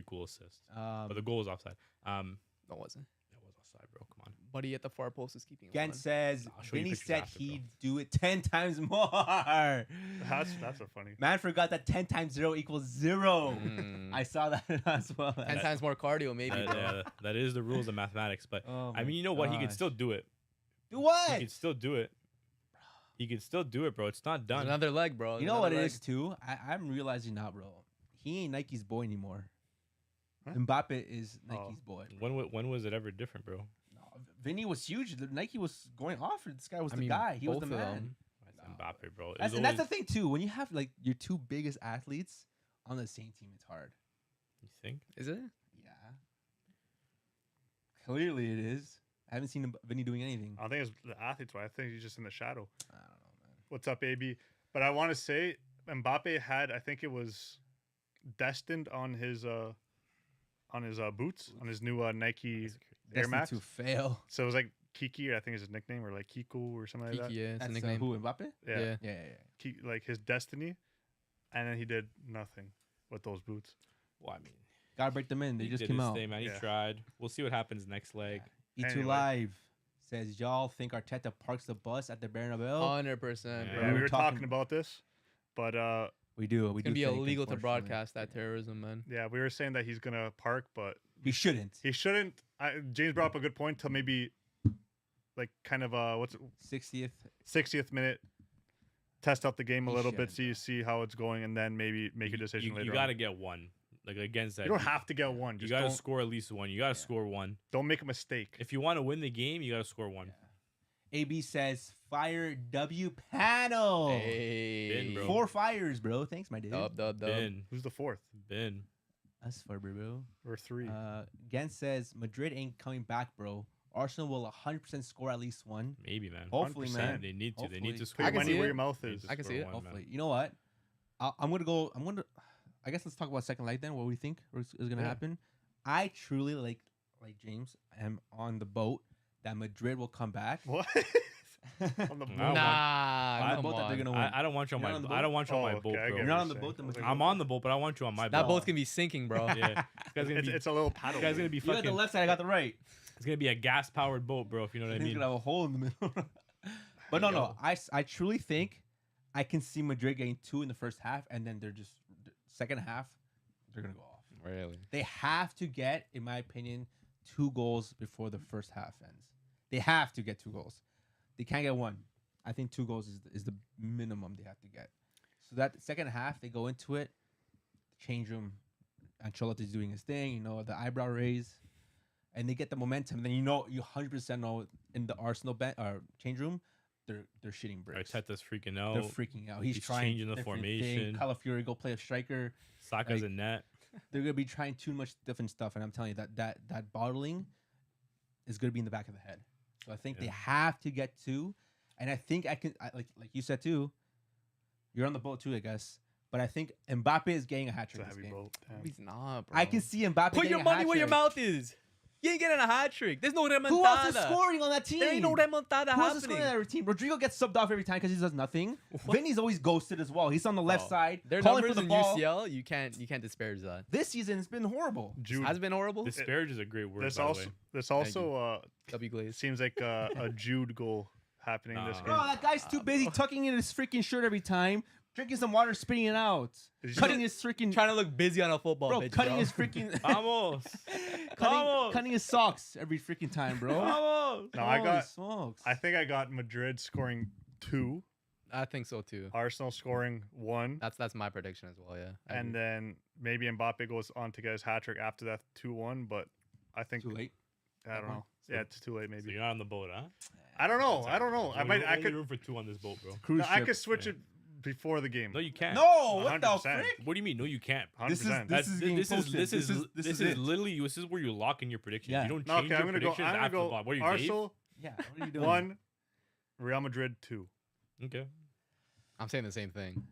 cool assist. But the goal was offside. No, it wasn't. It was offside, bro. Come on. Buddy at the far post is keeping it Gent on. says I'll show you Vinny pictures said after, bro. he'd do it 10 times more. That's a funny. Man forgot that 10 times 0 equals 0. Mm. I saw that as well. 10 times more cardio, maybe, That, bro. that is the rules of mathematics, but Oh I my mean, you know what? He could gosh. still do it. Do He what? could still do it. He could still do it, bro. It's not There's done. another leg, bro. You know what it is too? I'm realizing now, bro. He ain't Nike's boy anymore. Huh? Mbappe is Nike's boy. When was it ever different, bro? No, Vinny was huge. Nike was going off. This guy was I the mean, guy. He was the both of man. them. Mbappe, bro. And that's the thing too. When you have like your two biggest athletes on the same team, it's hard. You think? Is it? Yeah. Clearly it is. I haven't seen Vinny doing anything. I don't think it's the athletes. I think he's just in the shadow. I don't know, man. What's up, AB? But I want to say Mbappe had, I think it was destined on his boots, on his new Nike Air Destined Max. to fail. So it was like Kiki, I think is his nickname, or like Kiku or something like that. Kiki, yeah, it's a That's nickname. who, Mbappe? Yeah. Yeah. Yeah. Like his destiny, and then he did nothing with those boots. Well, I mean, Gotta break them in. They he just did came his out. thing, man. He Yeah. tried. We'll see what happens next leg. E2 Anyway. Live says, y'all think Arteta parks the bus at the Bernabeu? 100%. Yeah, Yeah, bro. we were were talking talking- about this, but We do. It's We gonna do be think, illegal to unfortunately. broadcast that terrorism, man. yeah, we were saying that he's gonna park, but He shouldn't. he shouldn't. James brought up a good point till maybe, like, kind of what's it, 60th. 60th minute, test out the game a He little bit, shouldn't, see how it's going, and then maybe make a decision You later. got to on. get one. Like against that. You don't have to get one. You Just got to don't, score at least one. You got to score one. don't make a mistake. If you want to win the game, you got to score one. AB says, fire W panel. Hey. bro. 4 fires, bro. Thanks, my dude. Dub. Ben. Who's the fourth Ben. Us for bro. or three? Gen says, Madrid ain't coming back, bro. Arsenal will 100% score at least one. Maybe, man. Hopefully, 100%. man. They need to. They need Hopefully. to Put score your I can one. money see where it. your mouth They need is. to I can score see it. one, man. Hopefully. You know what? I'm going to I guess let's talk about second leg then. What we think is going to Yeah. happen. I truly, like James, am on the boat that Madrid will come back. What? On the Nah. boat. Nah, On the come boat that they're on. going to win. I don't want you on You're my. not on the I don't boat? want you on my Oh, boat, okay, I bro. get You're what not you're on the saying. boat, the I was like, Madrid I'm on the boat, but I want you on my That boat. boat's gonna be sinking, bro. Yeah, this guy's gonna be. It's a little paddle. This guy's gonna be You got fucking. the left side, I got the right. It's gonna be a gas powered boat, bro. If you know what I He's mean. gonna have a hole in the middle. But no. I truly think I can see Madrid getting 2 in the first half, and then they're just second half, they're gonna go off. Really? They have to get, in my opinion, 2 goals before the first half ends. They have to get 2 goals. They can't get 1. I think 2 goals is the minimum they have to get. So that second half, they go into it, change room. Ancelotti's doing his thing, you know, the eyebrow raise, and they get the momentum. Then you 100% know in the Arsenal change room, they're shitting bricks. Arteta's freaking out. They're freaking out. He's He's trying changing the different formation. Thing. Calafiori go play a striker. Saka's like- in net. They're gonna be trying too much different stuff, and I'm telling you that bottling is gonna be in the back of the head. So I think they Yeah. have to get 2, and I think like you said too. You're on the boat too, I guess. But I think Mbappe is getting a hat It's a trick this heavy game. boat. Damn. He's not, bro. I can see Mbappe. Put getting your a money hat where your trick. mouth is. You ain't getting a hat trick. There's no remontada. Who else is scoring on that team? There ain't no remontada Who else is scoring happening. on that team? Rodrigo gets subbed off every time because he does nothing. What? Vinny's always ghosted as well. He's on the left Bro, side, Their calling for numbers the in ball. UCL, you can't disparage that. This season it's been horrible. Jude. Has been horrible. Disparage is a great word. This by the also way. this Thank also W Glaze. seems like a Jude goal happening in this Nah. game. Bro, that guy's too busy tucking in his freaking shirt every time, drinking some water, spitting it out, Is he cutting his freaking Trying to look busy on a football bro, pitch, cutting bro. his freaking Vamos. cutting his socks every freaking time, bro. Vamos. No, I Holy got. smokes. I think I got Madrid scoring 2, I think so too. Arsenal scoring 1, That's my prediction as well. Yeah. I and agree. then maybe Mbappe goes on to get his hat trick after that 2-1. But I think too late. I don't know. Yeah, it's too late. So Maybe you're not on the boat, huh? I don't know. I don't know. I might. I Only could. room for 2 on this boat, bro. Cruise No, I ship. could switch Yeah. it before the game. No, you can't. No, what the 100%. frick? What do you mean? No, you can't. 100%. This is- That's- getting this is posted. this is This this is is it. literally this is where you lock in your predictions. Yeah. You don't No, change okay, your I'm gonna go. predictions I'm gonna after the go. ball. What are you, Arsenal Yeah, what are you doing? 1, Real Madrid 2. Dave? Okay. I'm saying the same thing.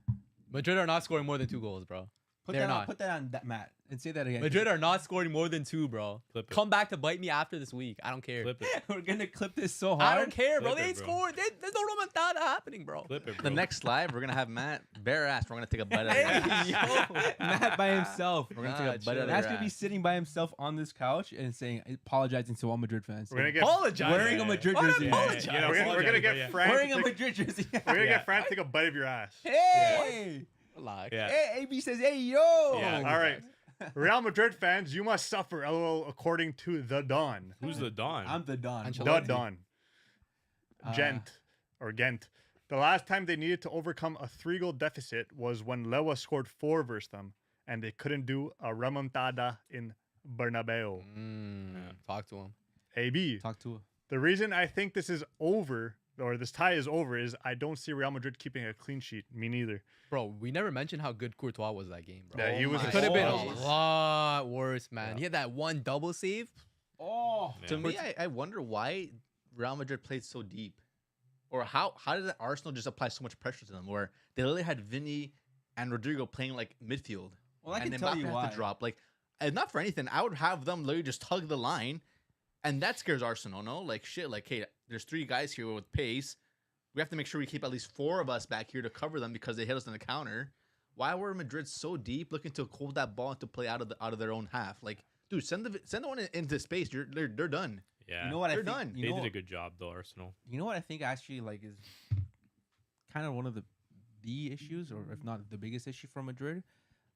Madrid are not scoring more than 2 goals, bro. They're not. Put that on that mat and say that again. Madrid are not scoring more than 2, bro. Clip it. Come back to bite me after this week. I don't care. Clip it. We're gonna clip this so hard. I don't care, bro. Clip They it, ain't bro. scoring. There's no remontada happening, bro. Clip it, bro. The next live, we're gonna have Matt bare ass. We're gonna take a bite of Hey, it. yo. Matt by himself. We're gonna Nah, take a bite chill. of Matt's their gonna be ass. sitting by himself on this couch and saying, apologizing to all Madrid fans. We're gonna get. Apologize. wearing a Madrid What jersey. apologize? Yeah, We're gonna apologize, get yeah. Fran. Wearing to a take- Madrid jersey. We're gonna Yeah. get Fran to take a bite of your ass. Hey! Relax. Yeah. Hey, AB says, hey, yo! Yeah. All right, Real Madrid fans, you must suffer. LOL. According to the Don. Who's the Don? I'm the Don. Ancelotti. The Don. Uh, Gent or Ghent. The last time they needed to overcome a 3-goal deficit was when Lewa scored 4 versus them, and they couldn't do a remontada in Bernabeu. Talk to him. AB. Talk to her. The reason I think this is over or this tie is over is I don't see Real Madrid keeping a clean sheet. Me neither. Bro, we never mentioned how good Courtois was that game, bro. Yeah, he was. my It could have been gosh. a lot worse, man. Yeah. He had that one double save. Oh, Yeah. To me, I wonder why Real Madrid played so deep, or how did the Arsenal just apply so much pressure to them, where they literally had Vinny and Rodrigo playing like midfield, well, I and can tell Mbappe you had why. to drop. Like, and not for anything, I would have them literally just tug the line, and that scares Arsenal. No, like shit. Like, hey, there's 3 guys here with pace. We have to make sure we keep at least 4 of us back here to cover them because they hit us in the counter. Why were Madrid so deep, looking to hold that ball and to play out of their own half? Like, dude, send the one into space. They're done. Yeah. You know what I They're think? done. You They know, did a good job though, Arsenal. you know what I think actually like is kind of one of the issues, or if not the biggest issue for Madrid,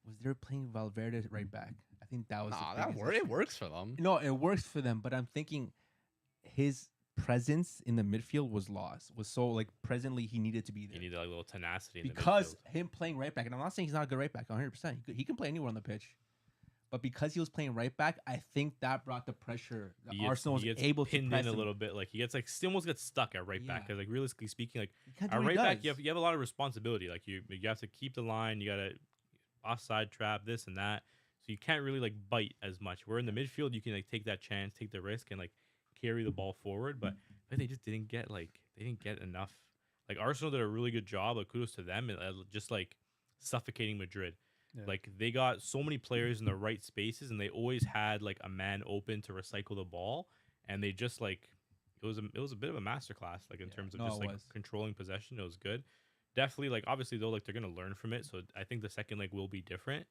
was they're playing Valverde right back. I think that was Nah, the that biggest it issue. works for them. No, it works for them, but I'm thinking his presence in the midfield was lost. Was so like presently he needed to be You there need like a little tenacity in because the midfield. him playing right back, and I'm not saying he's not a good right back, 100%. He can play anywhere on the pitch, but because he was playing right back, I think that brought the pressure. That He gets- Arsenal was he gets able to pinned press in a him. little bit. Like he gets like still almost gets stuck at right back. Yeah. Because like realistically speaking, like He can't do at what he right back, does. you have a lot of responsibility. Like you have to keep the line. You got to offside trap this and that. So you can't really like bite as much. Where in the midfield, you can like take that chance, take the risk, and like carry the ball forward. But they just didn't get enough. Like Arsenal did a really good job. Like kudos to them, and just like suffocating Madrid. Yeah. Like they got so many players in the right spaces, and they always had like a man open to recycle the ball, and they just like it was a bit of a masterclass like in terms of no, just it like was. controlling possession. It was good. Definitely like obviously though like they're gonna learn from it, so I think the second leg will be different.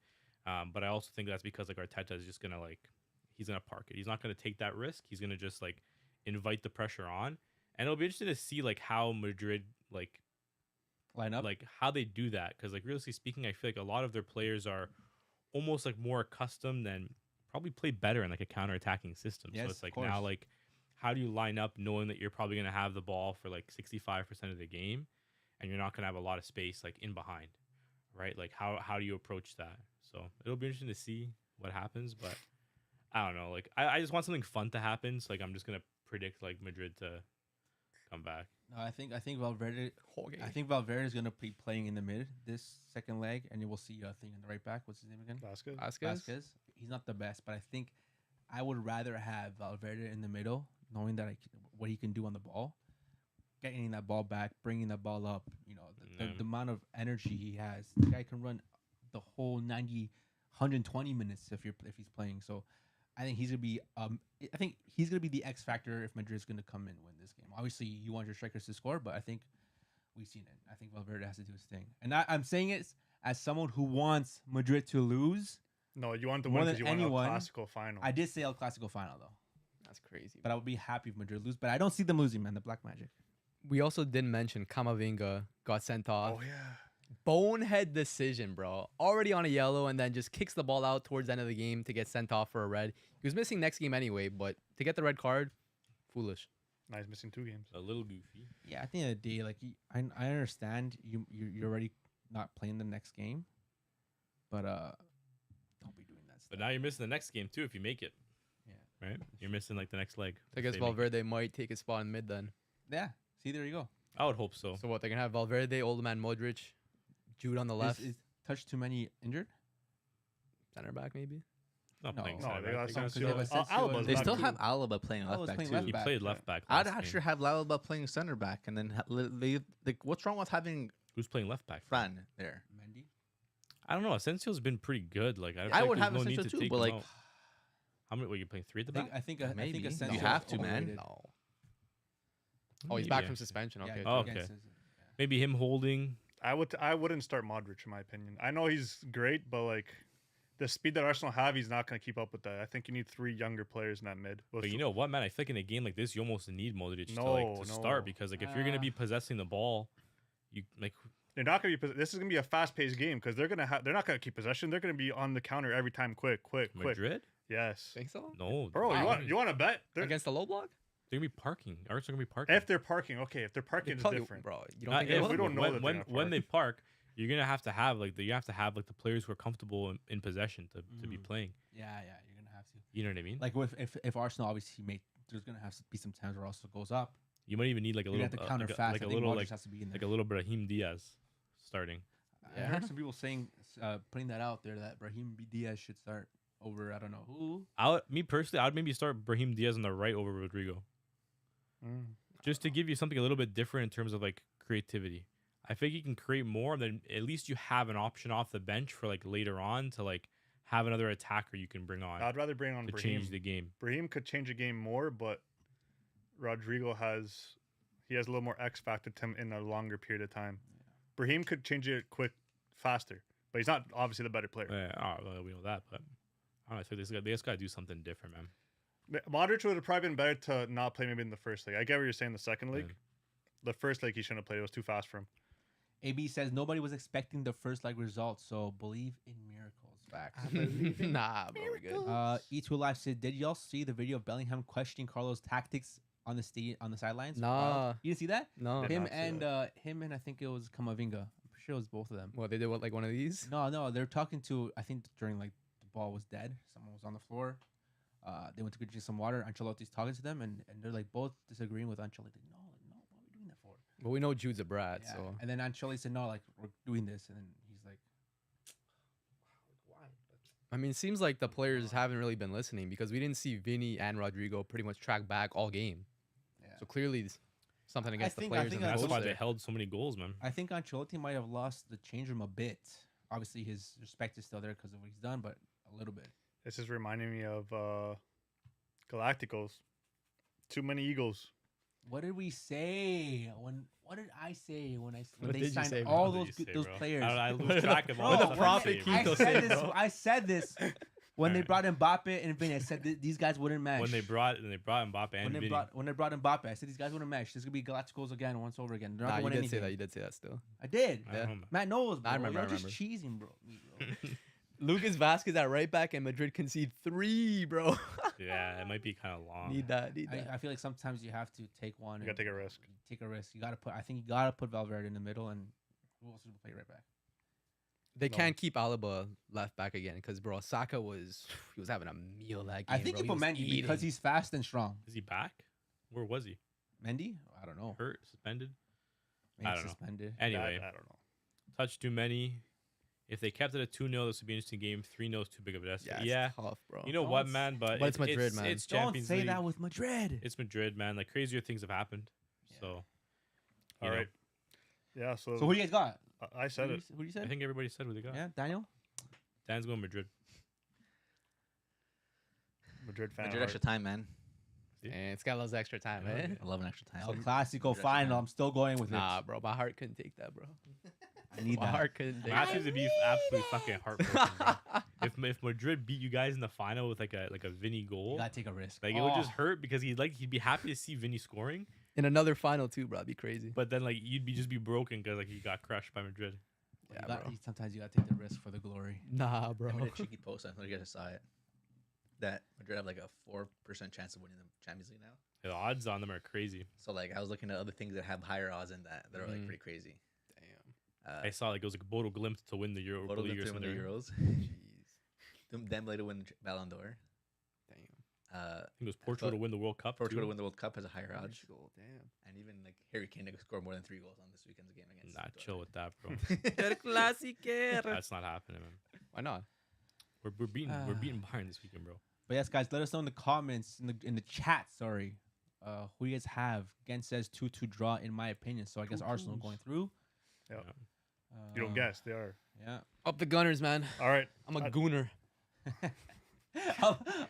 But I also think that's because like Arteta is just gonna like he's gonna park it. He's not gonna take that risk. He's gonna just like invite the pressure on, and it'll be interesting to see like how Madrid Line up. like how they do that, because like realistically speaking, I feel like a lot of their players are almost like more accustomed and probably play better in like a counter-attacking system. Yes, So it's of like now course. like how do you line up knowing that you're probably going to have the ball for like 65% of the game and you're not going to have a lot of space like in behind, right? Like how do you approach that? So it'll be interesting to see what happens, but I don't know. Like I just want something fun to happen. So like I'm just going to predict like Madrid to come back. No, I think Valverde. Okay. I think Valverde is gonna be playing in the mid this second leg, and you will see a thing in the right back. What's his name again? Vasquez. Vasquez. He's not the best, but I think I would rather have Valverde in the middle, knowing that what he can do on the ball, getting that ball back, bringing that ball up. You know, the amount of energy he has. The guy can run the whole 90, 120 minutes if he's playing. So I think he's gonna be. I think he's gonna be the X factor if Madrid's gonna come in and win this game. Obviously, you want your strikers to score, but I think we've seen it. I think Valverde has to do his thing, and I'm saying it as someone who wants Madrid to lose. No, you want to More win than because you want anyone, a classical final. I did say El Clasico final though, That's crazy. but I would be happy if Madrid lose. But I don't see them losing, man. The Black Magic. We also didn't mention Camavinga got sent off. Oh yeah. Bonehead decision, bro. Already on a yellow and then just kicks the ball out towards the end of the game to get sent off for a red. He was missing next game anyway, but to get the red card, foolish. Now he's missing 2 games. A little goofy. Yeah, at the end of the day, like I understand you're already not playing the next game, but don't be doing that stuff. But now you're missing the next game too if you make it. Yeah. Right? You're missing like the next leg. I if guess they make it. Valverde might take his spot in mid then. Yeah. See, there you go. I would hope so. So what, they're going to have Valverde, old man Modric, Jude on the left, Is Touch too many injured? center back maybe? Not No. playing No, center they back. got They some got because they have Silva. Asensio Alba's and- They back still too. have Alaba playing Alba's left back playing too. left He back, played yeah. left back. I'd last actually game. have Alaba playing center back, and then like, what's wrong with having Who's playing left back? Fran there? Mendy. I don't know. Asensio's been pretty good. Like I feel would like have there's no need Asensio to too, take but him like, out. How many? Were you playing 3 at the back? I think Maybe. You Asensio have to, man. overrated. No. Oh, he's back Maybe. from suspension. Yeah, Okay. Oh, against okay. his- Maybe him holding. I wouldn't start Modric in my opinion. I know he's great, but like the speed that Arsenal have, he's not going to keep up with that. I think you need 3 younger players in that mid. But you know what, man? I feel like in a game like this, you almost need Modric No, to start, no. because like if you're gonna be possessing the ball, you like they're not going to be. This is going to be a fast-paced game because they're not going to keep possession. They're going to be on the counter every time. Quick. Madrid. Yes, Think so? No, bro. wow. You want to bet? Against the low block? They're gonna be parking. Arsenal gonna be parking. If they're parking, okay. If they're parking, it's Probably- different. Bro, you don't Not think if, they we will? don't know when, that they're when, gonna when they park, you're gonna have to have like the players who are comfortable in possession to be playing. Yeah, you're gonna have to. You know what I mean? Like if Arsenal obviously there's gonna have to be some times where Arsenal goes up, You might even need like a You're little gonna have to counter fast. like I a think little Modric has to be in there. like a little Brahim Diaz starting. I heard some people saying, putting that out there that Brahim Diaz should start over. I don't know who. Me personally, I'd maybe start Brahim Diaz on the right over Rodrigo, just to give you something a little bit different in terms of like creativity. I think you can create more, then at least you have an option off the bench for like later on to like have another attacker you can bring on I'd rather bring on to Brahim. change the game. Brahim could change the game more, but Rodrigo has a little more X factor to him in a longer period of time. Brahim could change it faster, but he's not obviously the better player. Well, we know that, but I don't know. I think they just got to do something different, man. Modric would have probably been better to not play maybe in the first league. I get what you're saying. The second league, Yeah. the first league he shouldn't have played. It was too fast for him. AB says nobody was expecting the first leg results, so believe in miracles. Facts. Nah, bro, we're good. E2 Live said, did y'all see the video of Bellingham questioning Carlos' tactics on the sidelines? Nah. You didn't see that? No. Did Him not see and I think it was Kamavinga. I'm pretty sure it was both of them. What, they did what, like one of these? No, they're talking to, I think during like the ball was dead. Someone was on the floor. They went to go drink some water. Ancelotti's talking to them, and they're like both disagreeing with Ancelotti. No, what are we doing that for? But we know Jude's a brat, Yeah. so. And then Ancelotti said, no, like we're doing this, and then he's like, why? I mean, it seems like the players haven't really been listening because we didn't see Vinny and Rodrigo pretty much track back all game. Yeah. So clearly, something against the think- players. think and the That's that's why coach they there. held so many goals, man. I think Ancelotti might have lost the change room a bit. Obviously, his respect is still there because of what he's done, but a little bit. This is reminding me of Galacticos. Too many Eagles. What did we say? What did I say when What they did you signed say, bro? all What those did you say, those bro? players? I lose track of all Bro, the when stuff I Prophet say, I bro. Keto said said, this. bro. I said this when they Alright. brought Mbappe and Vinny. I said these guys wouldn't match. When they brought Mbappe and Vinny. when they brought Mbappe, I said these guys wouldn't match. This is gonna be Galacticos again, once over again. They're not Nah, gonna you win did say anything. that. You did say that still. I did. I don't know, man. Matt knows, bro. I remember, You're I just remember. cheesing, bro. Me, bro. Lucas Vasquez at right back and Madrid concede 3, bro. Yeah, it might be kind of long. Need that. I feel like sometimes you have to take one. You gotta take a risk. Take a risk. I think you gotta put Valverde in the middle, and who else would play right back? They No. can't keep Alaba left back again because, bro, Saka was having a meal that game. I think bro. he put was Mendy because eating. he's fast and strong. Is he back? Where was he? Mendy? I don't know. Hurt? Suspended? Maybe I don't know. suspended. Anyway, I don't know. touch too many. If they kept it at 2-0, this would be an interesting game. 3-0 is too big of a desk. Yeah, Yeah. it's tough, bro. You know Don't what, s- man? But But it's Madrid, man. It's Don't Champions say League. that with Madrid. It's Madrid, man. Like crazier things have happened. Yeah. So, All you know, right. Yeah. So, So who do you guys got? I said it. Who do you I say? think everybody said what they got. Yeah, Daniel. Dan's going Madrid. Madrid fan. Madrid heart. extra time, man. And it's got lots of extra time, Yeah, man. I love an extra time. El Clasico Madrid final. extra I'm still going with Nah, it. bro, my heart couldn't take that, bro. I need My that. heart couldn't take Matches that. would be absolutely fucking heartbroken, bro. If Madrid beat you guys in the final with like a Vinny You goal, gotta take a risk. like it would just hurt because he'd be happy to see Vinny scoring, In another final too, bro. That'd be crazy. but then like you'd just be broken because like he got crushed by Madrid. Yeah, Yeah, bro. sometimes you gotta take the risk for the glory. Nah, bro. I made a cheeky post. I don't know if you guys saw it. That Madrid have like a 4% chance of winning the Champions League now. The odds on them are crazy. So like I was looking at other things that have higher odds than that are like Mhm. pretty crazy. Damn. I saw like it was like Bodo Glimt to win the Euro Bodo League Glimt or to win the something. Euros. Jeez. Dembele to win the Ballon d'Or. Damn. I think it was Portugal to win the World Cup. Portugal too. to win the World Cup has a higher odds. Portugal, damn. And even like Harry Kane to score more than 3 goals on this weekend's game against. Nah, chill with that, bro. El Clasiquero. That's not happening, man. Why not? We're beating Bayern this weekend, bro. But yes, guys, let us know in the comments in the chat. Sorry, who you guys have. Gen says 2-2 draw in my opinion. So I guess Arsenal going through. Yeah. Uh, You don't guess. They are. Yeah. Up the Gunners, man. All right. I'm a gooner.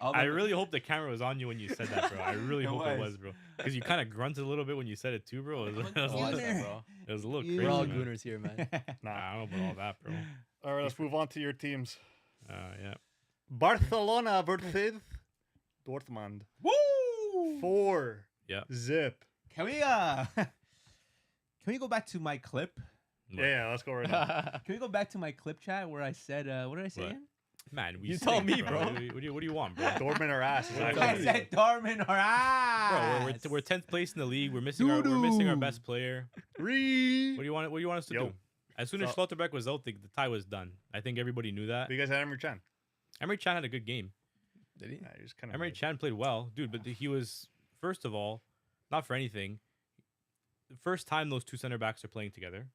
I really hope the camera was on you when you said that, bro. I really It hope it was. was, bro. Because you kind of grunted a little bit when you said it too, bro. It was, Oh, Watch Gooner. that, bro. it was a little You- crazy. We're all man. gooners here, man. Nah. I don't know about all that, bro. All right. Let's move on to your teams. Yeah. Barcelona versus Dortmund. Woo! 4. Yeah. Zip. Can we go back to my clip? Yeah. Let's go right now. Can we go back to my clip chat where I said what did I say? What? again? Man, we You stink, told me, bro. What do you want, bro? Dortmund are ass. is I actually- I said Dortmund or Bro, ass. we're 10th place in the league. We're missing our best player. Ree. What do you want us to Yo. do? As soon as So- Schlotterbeck was out, the tie was done. I think everybody knew that. You guys had Emre Can. Emre Can had a good game. Did he? Yeah, he was kind of. Emre Can played well, dude. But he was, first of all, not for anything. the first time those two center backs are playing together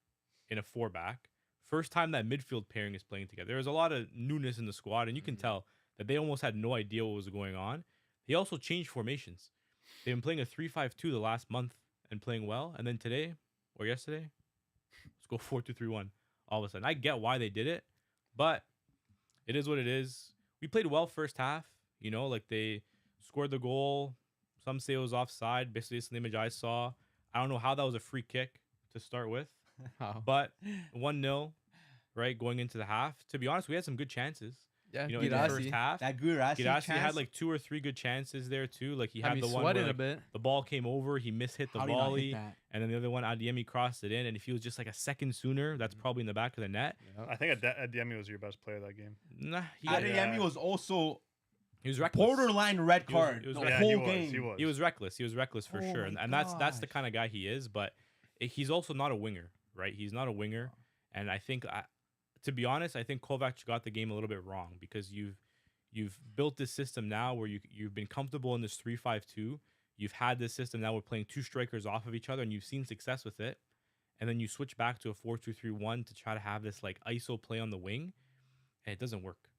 in a 4-back. First time that midfield pairing is playing together. There's a lot of newness in the squad, and you can tell that they almost had no idea what was going on. They also changed formations. They've been playing a 3-5-2 the last month and playing well, and then today or yesterday, let's go 4-2-3-1. All of a sudden, I get why they did it, but it is what it is. We played well first half. You know, like they scored the goal. Some say it was offside. Basically, it's the image I saw. I don't know how that was a free kick to start with, Wow. but 1-0, right, going into the half. To be honest, we had some good chances. Yeah, You know, in the first Girassi. half. That Guirassy Girassi chance. had like 2 or 3 good chances there too. Like he Had had me the one sweating where a like, bit. the ball came over, he mishit the How did he not hit volley, that? and then the other one, Adiemi crossed it in. And if he was just like a second sooner, that's probably in the back of the net. I think Ademi was your best player that game. Nah, he, got, Adeyemi was also he was reckless. borderline red He was- card he was the Yeah, whole he was. game. He was. He was reckless. He was reckless for Oh sure, my and that's the gosh. kind of guy he is. But he's also not a winger, right? He's not a winger, and I think, to be honest, I think Kovac got the game a little bit wrong because you've built this system now where you've been comfortable in this 3-5-2. You've had this system now. We're playing 2 strikers off of each other, and you've seen success with it. And then you switch back to a 4-2-3-1 to try to have this like ISO play on the wing, and it doesn't work.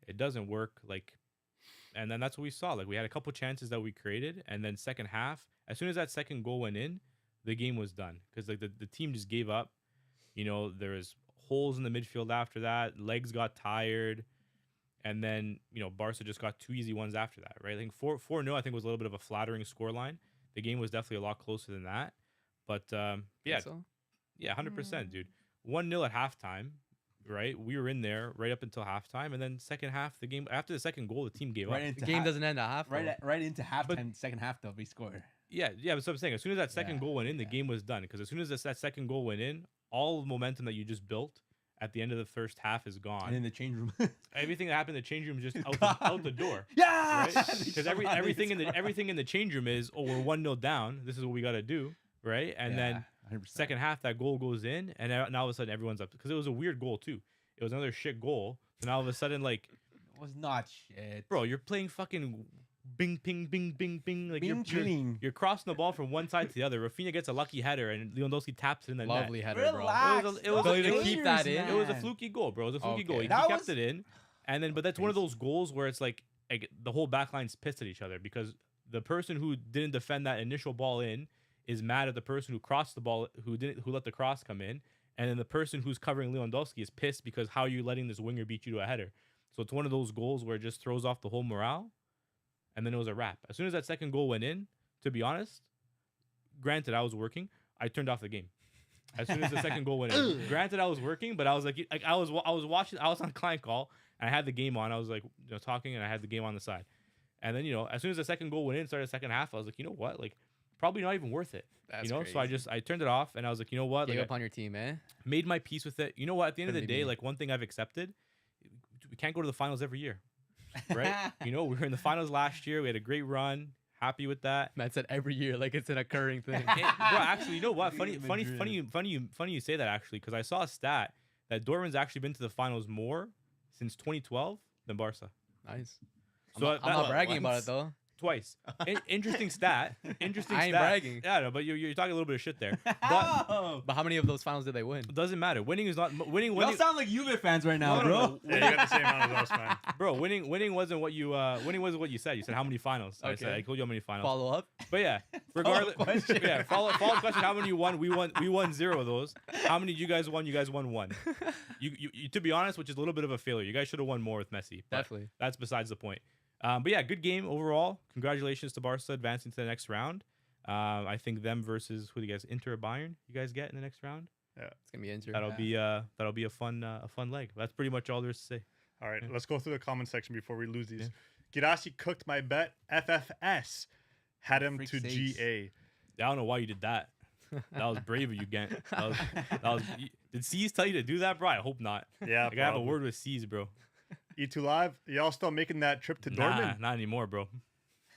It doesn't work. Like. And then that's what we saw. Like we had a couple chances that we created, and then second half, as soon as that second goal went in, the game was done because like the team just gave up. You know, there was holes in the midfield after that. Legs got tired, and then you know Barca just got 2 easy ones after that. Right? I think 4-0. I think was a little bit of a flattering scoreline. The game was definitely a lot closer than that. But yeah, Think so? yeah, 100%, dude. 1-0 at halftime. Right, we were in there right up until halftime, and then second half, the game after the second goal, the team gave up. Right into The game doesn't end at half. right into halftime. Second half though, we score. Yeah, that's what I'm saying. As soon as that second Yeah, goal went in, the yeah. game was done. Because as soon as that second goal went in, all the momentum that you just built at the end of the first half is gone. And in the change room. Everything that happened in the change room is just Gone. out the door. Yeah. Right? Because everything in the change room is, oh, we're 1-0 down. This is what we got to do, right? And then 100%. second half, that goal goes in, and now all of a sudden everyone's up because it was a weird goal too. It was another shit goal. So now all of a sudden, like, It was not shit. bro, you're playing fucking bing, ping, bing, bing, bing. Like Bing, chilling. you're crossing the ball from one side to the other. Rafinha gets a lucky header, and Lewandowski taps it in the net. Lovely header, bro. Relax. It was a- Ability to Those keep haters, that in. It was a man. fluky goal, bro. It was a fluky goal. Okay. He That kept was- it in, and then but that's one of those goals where it's like the whole back line's pissed at each other because the person who didn't defend that initial ball in is mad at the person who crossed the ball who let the cross come in, and then the person who's covering Lewandowski is pissed because how are you letting this winger beat you to a header? So it's one of those goals where it just throws off the whole morale, and then it was a wrap. As soon as that second goal went in, to be honest, granted I was working, I turned off the game. As soon as the second goal went in, granted I was working, but I was like I was watching, I was on client call and I had the game on. I was like talking and I had the game on the side, and then as soon as the second goal went in, started the second half, I was like, you know what, like probably not even worth it. That's So crazy. I turned it off and I was like, you know what, Gave like, up on your team, eh? made my peace with it. You know what? At the end of the Couldn't be day, me. like one thing I've accepted, we can't go to the finals every year, right? We were in the finals last year. We had a great run. Happy with that. Matt said every year, like it's an occurring thing. Bro, actually, you know what? Funny Madrid. you say that actually, because I saw a stat that Dortmund's actually been to the finals more since 2012 than Barca. Nice. So I'm not bragging about it though. Twice. Interesting stat. Interesting I ain't stat. bragging. Yeah, no, but you're talking a little bit of shit there. But Oh, But how many of those finals did they win? it doesn't matter. Winning is not winning. y'all Winning, sound like Juve fans right now, No, no, bro. no. Yeah, you got the same amount as us, man. bro. Winning wasn't what you you said. You said how many finals? I said Okay. I told you how many finals. Follow up. But yeah, regardless. question. Yeah, follow question. How many you won? We won 0 of those. How many you guys won? You guys won 1. You to be honest, which is a little bit of a failure. You guys should have won more with Messi. But Definitely. that's besides the point. But yeah, good game overall. Congratulations to Barca advancing to the next round. I think them versus who do you guys Inter or Bayern? You guys get in the next round? It's gonna be Inter. That'll be a fun leg. That's pretty much all there is to say. All right, Yeah. let's go through the comment section before we lose these. Girassi cooked my bet. FFS had him Freak to sakes. GA. I don't know why you did that. That was brave of you, Gant. Did C's tell you to do that, bro? I hope not. Yeah, I gotta have a probably. word with C's, bro. E2 Live, y'all still making that trip to Nah, Dortmund? not anymore, bro.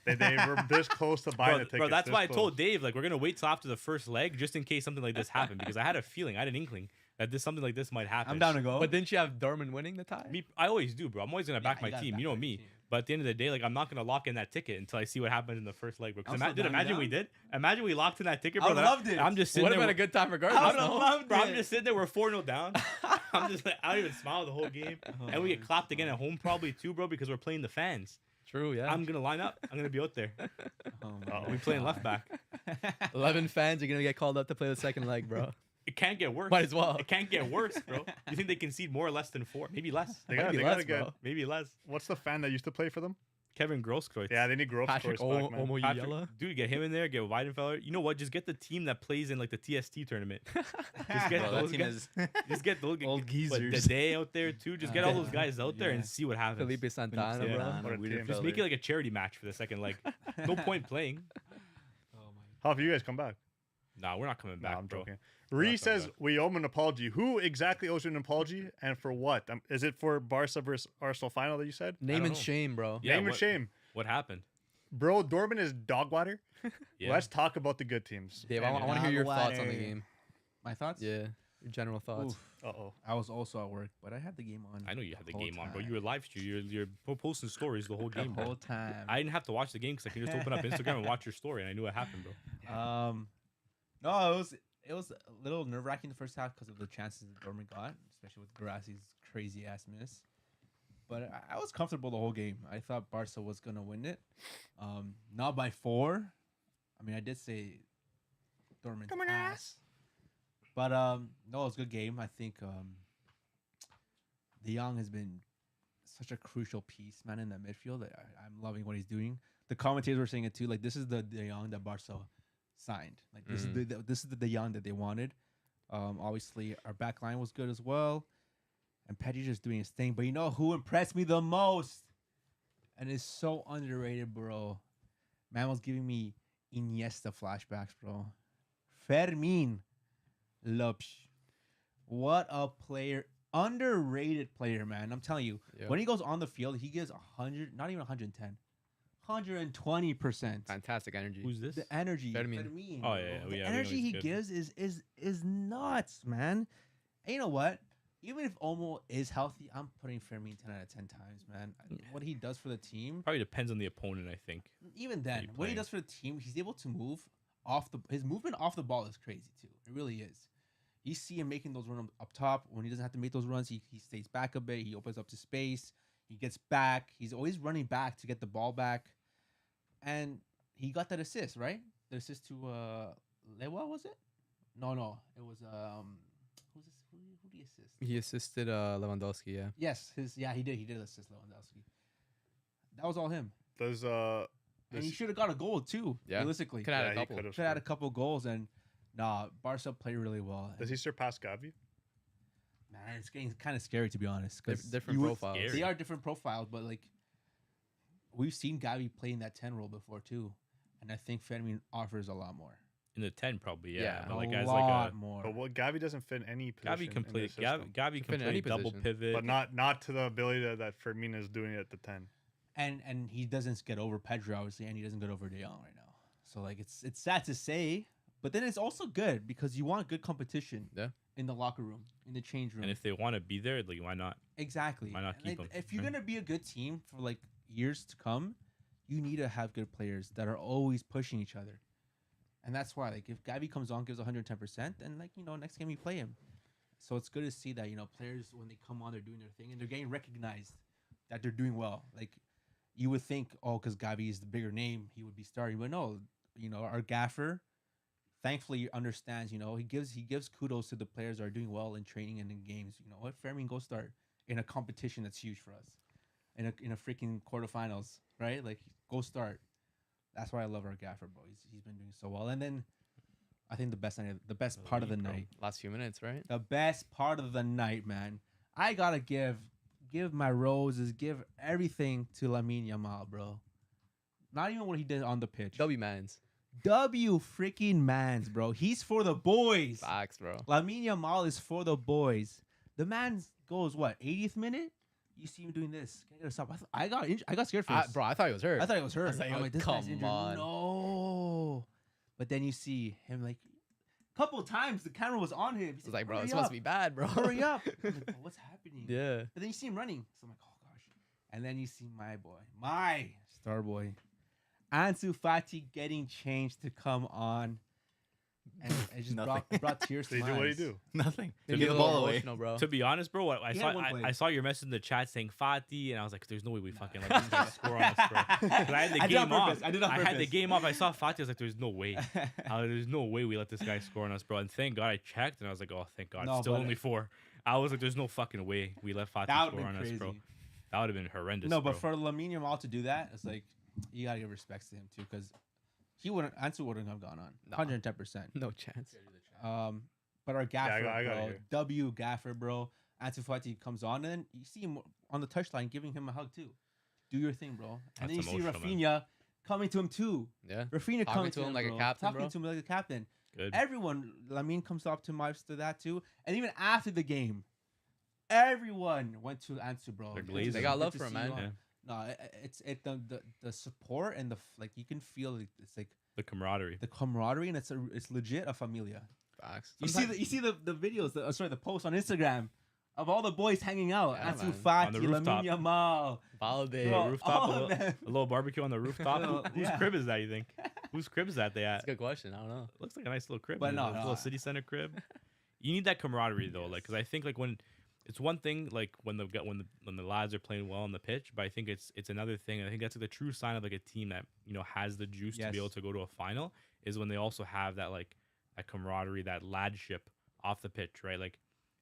They were this close to buying the tickets. Bro, that's this why I close. told Dave, like, we're gonna wait till after the first leg just in case something like this happened because I had a feeling, I had an inkling that something like this might happen. I'm down to go. But didn't you have Dortmund winning the tie? I always do, bro. I'm always gonna back Yeah, my you gotta team. back You know your me. team. But at the end of the day, like I'm not gonna lock in that ticket until I see what happens in the first leg, bro. I'm Because so down, imagine we down. did. Imagine we locked in that ticket, I bro. would've loved it. I'm just Would sitting have there. been a good time regardless. I would've no? loved Bro, I'm it. just sitting there. We're 4-0 down. I'm just like, I don't even smile the whole game. And we get clapped again at home probably too, bro, because we're playing the fans. True, yeah. I'm gonna line up. I'm gonna be out there. Oh my We playing left back. 11 fans are gonna get called up to play the second leg, bro. It can't get worse. Might as well. It can't get worse, bro. You think they concede more or less than 4? Maybe less. They Might gotta, be they less, gotta get. bro. Maybe less. What's the fan that used to play for them? Kevin Grosskreutz. Yeah, they need growth Patrick scores back, man. Omoyela. Dude, get him in there. Get Weidenfeller. You know what? Just get the team that plays in like the TST tournament. Just get Bro, that those team guys. is Just get those old What, geezers. the day out there too. Just get all those guys out there Yeah. and see what happens. Felipe Santana, Yeah. bro. What a team. Just make it like a charity match for the second leg. No point playing. How have you guys come back? Nah, we're not coming No, back, I'm bro. joking. We're Ree not coming says back. we owe him an apology. Who exactly owes you an apology, and for what? Is it for Barca versus Arsenal final that you said? Name don't and know. shame, bro. Yeah, Name and what- shame, What happened? bro. Dortmund is dog water. Yeah. Let's talk about the good teams. Dave, I And- want to hear your Dog thoughts on the water. game. My thoughts? Yeah, your general thoughts. Oof. Uh-oh. I was also at work, but I had the game on. I know you had the whole game on, bro. time. You were live stream. You're posting stories the whole the game, bro. whole time. I didn't have to watch the game because I can just open up Instagram and watch your story, and I knew what happened, bro. No, it was a little nerve wracking the first half because of the chances that Dortmund got, especially with Garassi's crazy ass miss. But I was comfortable the whole game. I thought Barca was gonna win it, not by 4. I mean, I did say Dortmund's ass. But no, it was a good game. I think De Jong has been such a crucial piece, man, in that midfield. I'm loving what he's doing. The commentators were saying it too. Like, this is the De Jong that Barca signed. Like, this is this is the De Jong that they wanted. Obviously, our back line was good as well, and Pedri just doing his thing. But you know who impressed me the most, and is so underrated, bro. Man was giving me Iniesta flashbacks, bro. Fermin Lopes. What a player. Underrated player, man. I'm telling you. Yeah. When he goes on the field, he gives 100, not even 110. 120%. Who's Fantastic energy. this? The energy. Fermin. Fermin, Oh, bro. yeah, yeah, The we know energy he's he good. gives is nuts, man. And you know what? Even if Omo is healthy, I'm putting Fermin 10 out of 10 times, man. What he does for the team, Probably depends on the opponent, I think. even then, you what he playing. does for the team, he's able to move off the. His movement off the ball is crazy too. It really is. You see him making those runs up top. When he doesn't have to make those runs, he stays back a bit. He opens up to space. He gets back. He's always running back to get the ball back. And he got that assist, right? The assist to Lewa, was it? No, it was who's this? Who did he assist? He assisted Lewandowski, yeah. Yes, he did assist Lewandowski. That was all him. Does And he this- should have got a goal too. Yeah. Realistically, Could have had yeah, a he couple. could've should have had a scored. couple goals, and Barca played really well. Does he surpass Gavi? Man, it's getting kind of scary to be honest. 'Cause Different you would- profiles. Scary. They are different profiles, but like we've seen Gavi play in that 10 role before too, and I think Fermin offers a lot more. In the 10, probably, yeah. Yeah. But like a as lot like a more. But what Gavi doesn't fit in any position. Gavi can in play. the system. Gavi can fit in play any double position. pivot. But not to the ability that Firmino is doing at the 10. And he doesn't get over Pedro obviously, and he doesn't get over De Jong right now. So like it's sad to say, but then it's also good because you want good competition. Yeah. In the locker room, in the change room. And if they want to be there, like why not? Exactly. Why not And, keep like, 'em, if you're right? gonna be a good team for like years to come, you need to have good players that are always pushing each other. And that's why, like, if Gavi comes on, gives 110%, then like next game you play him. So it's good to see that players when they come on, they're doing their thing and they're getting recognized that they're doing well. Like you would think, oh, because Gavi is the bigger name, he would be starting, but no, our gaffer thankfully understands. He gives kudos to the players that are doing well in training and in games. You know what, Fermin, go start in a competition that's huge for us, in a freaking quarterfinals, right? Like, go start. That's why I love our gaffer, bro. He's been doing so well. And then I think the best part of the Elite, bro. night, Last few minutes, right? the best part of the night, man. I gotta give my roses, give everything to Lamine Yamal, bro. Not even what he did on the pitch. W mans. W freaking mans, bro. He's for the boys. Facts, bro. Lamine Yamal is for the boys. The man goes what, 80th minute? You see him doing this. Can I get a stop? I got scared for this. Bro, I thought he was hurt. I thought it was hurt. I was like, I'm oh, like, this guy's come injured. on. No. But then you see him like a couple times the camera was on him. I was like, bro, this must be bad, bro. Hurry up. I'm like, "Oh, what's happening? Yeah. But then you see him running. So I'm like, oh gosh. And then you see my star boy, Ansu Fati getting changed to come on. And it just brought tears to They my do what eyes. he do. Nothing. Made me Give a the little ball away. emotional, bro. To be honest, bro, I He saw had one play. I saw your message in the chat saying Fati, and I was like, "There's no way we fucking let this guy score on us, bro." 'Cause I had the I did on game off. purpose. I did on had the purpose. game off. I saw Fati. I was like, "There's no way. There's no way we let this guy score on us, bro." And thank God I checked, and I was like, "Oh, thank God, No, it's still but- only 4." I was like, "There's no fucking way we let Fati That would score have on been us, crazy. bro." That would have been horrendous. No, bro. but for Lamine Yamal to do that, it's like you gotta give respects to him too, because Ansu wouldn't have gone on. Nah. 110%. No chance. But our gaffer, I got it bro, here. W gaffer, bro, Ansu Fati comes on, and then you see him on the touchline giving him a hug too. Do your thing, bro. And then That's you see emotional, man. Rafinha coming to him too. Yeah. Rafinha Talking coming to him like a bro. captain, talking bro. to him like a captain. Good. Everyone, Lamine comes up to him after that too, and even after the game, everyone went to Ansu, bro. They're It's glazing. They got good love to for him, see man. you on. Yeah. No, it's the support and like you can feel it's like The camaraderie. the camaraderie, and it's legit a familia. Facts. You see the videos, the post on Instagram of all the boys hanging out. Yeah, Ansu man. Fati, On the rooftop. Lamine Yamal. Valde. Bro, rooftop, all a of them. little barbecue on the rooftop. Little- Whose yeah. crib is that? You think? Whose crib is that they That's at? a good question. I don't know. Looks like a nice little crib. But man. no, A no, little I- city center crib. You need that camaraderie though, like, because I think like when it's one thing like when the lads are playing well on the pitch, but I think it's another thing. I think that's like the true sign of like a team that has the juice to be able Yes. to go to a final is when they also have that like that camaraderie, that ladship off the pitch, right? Like,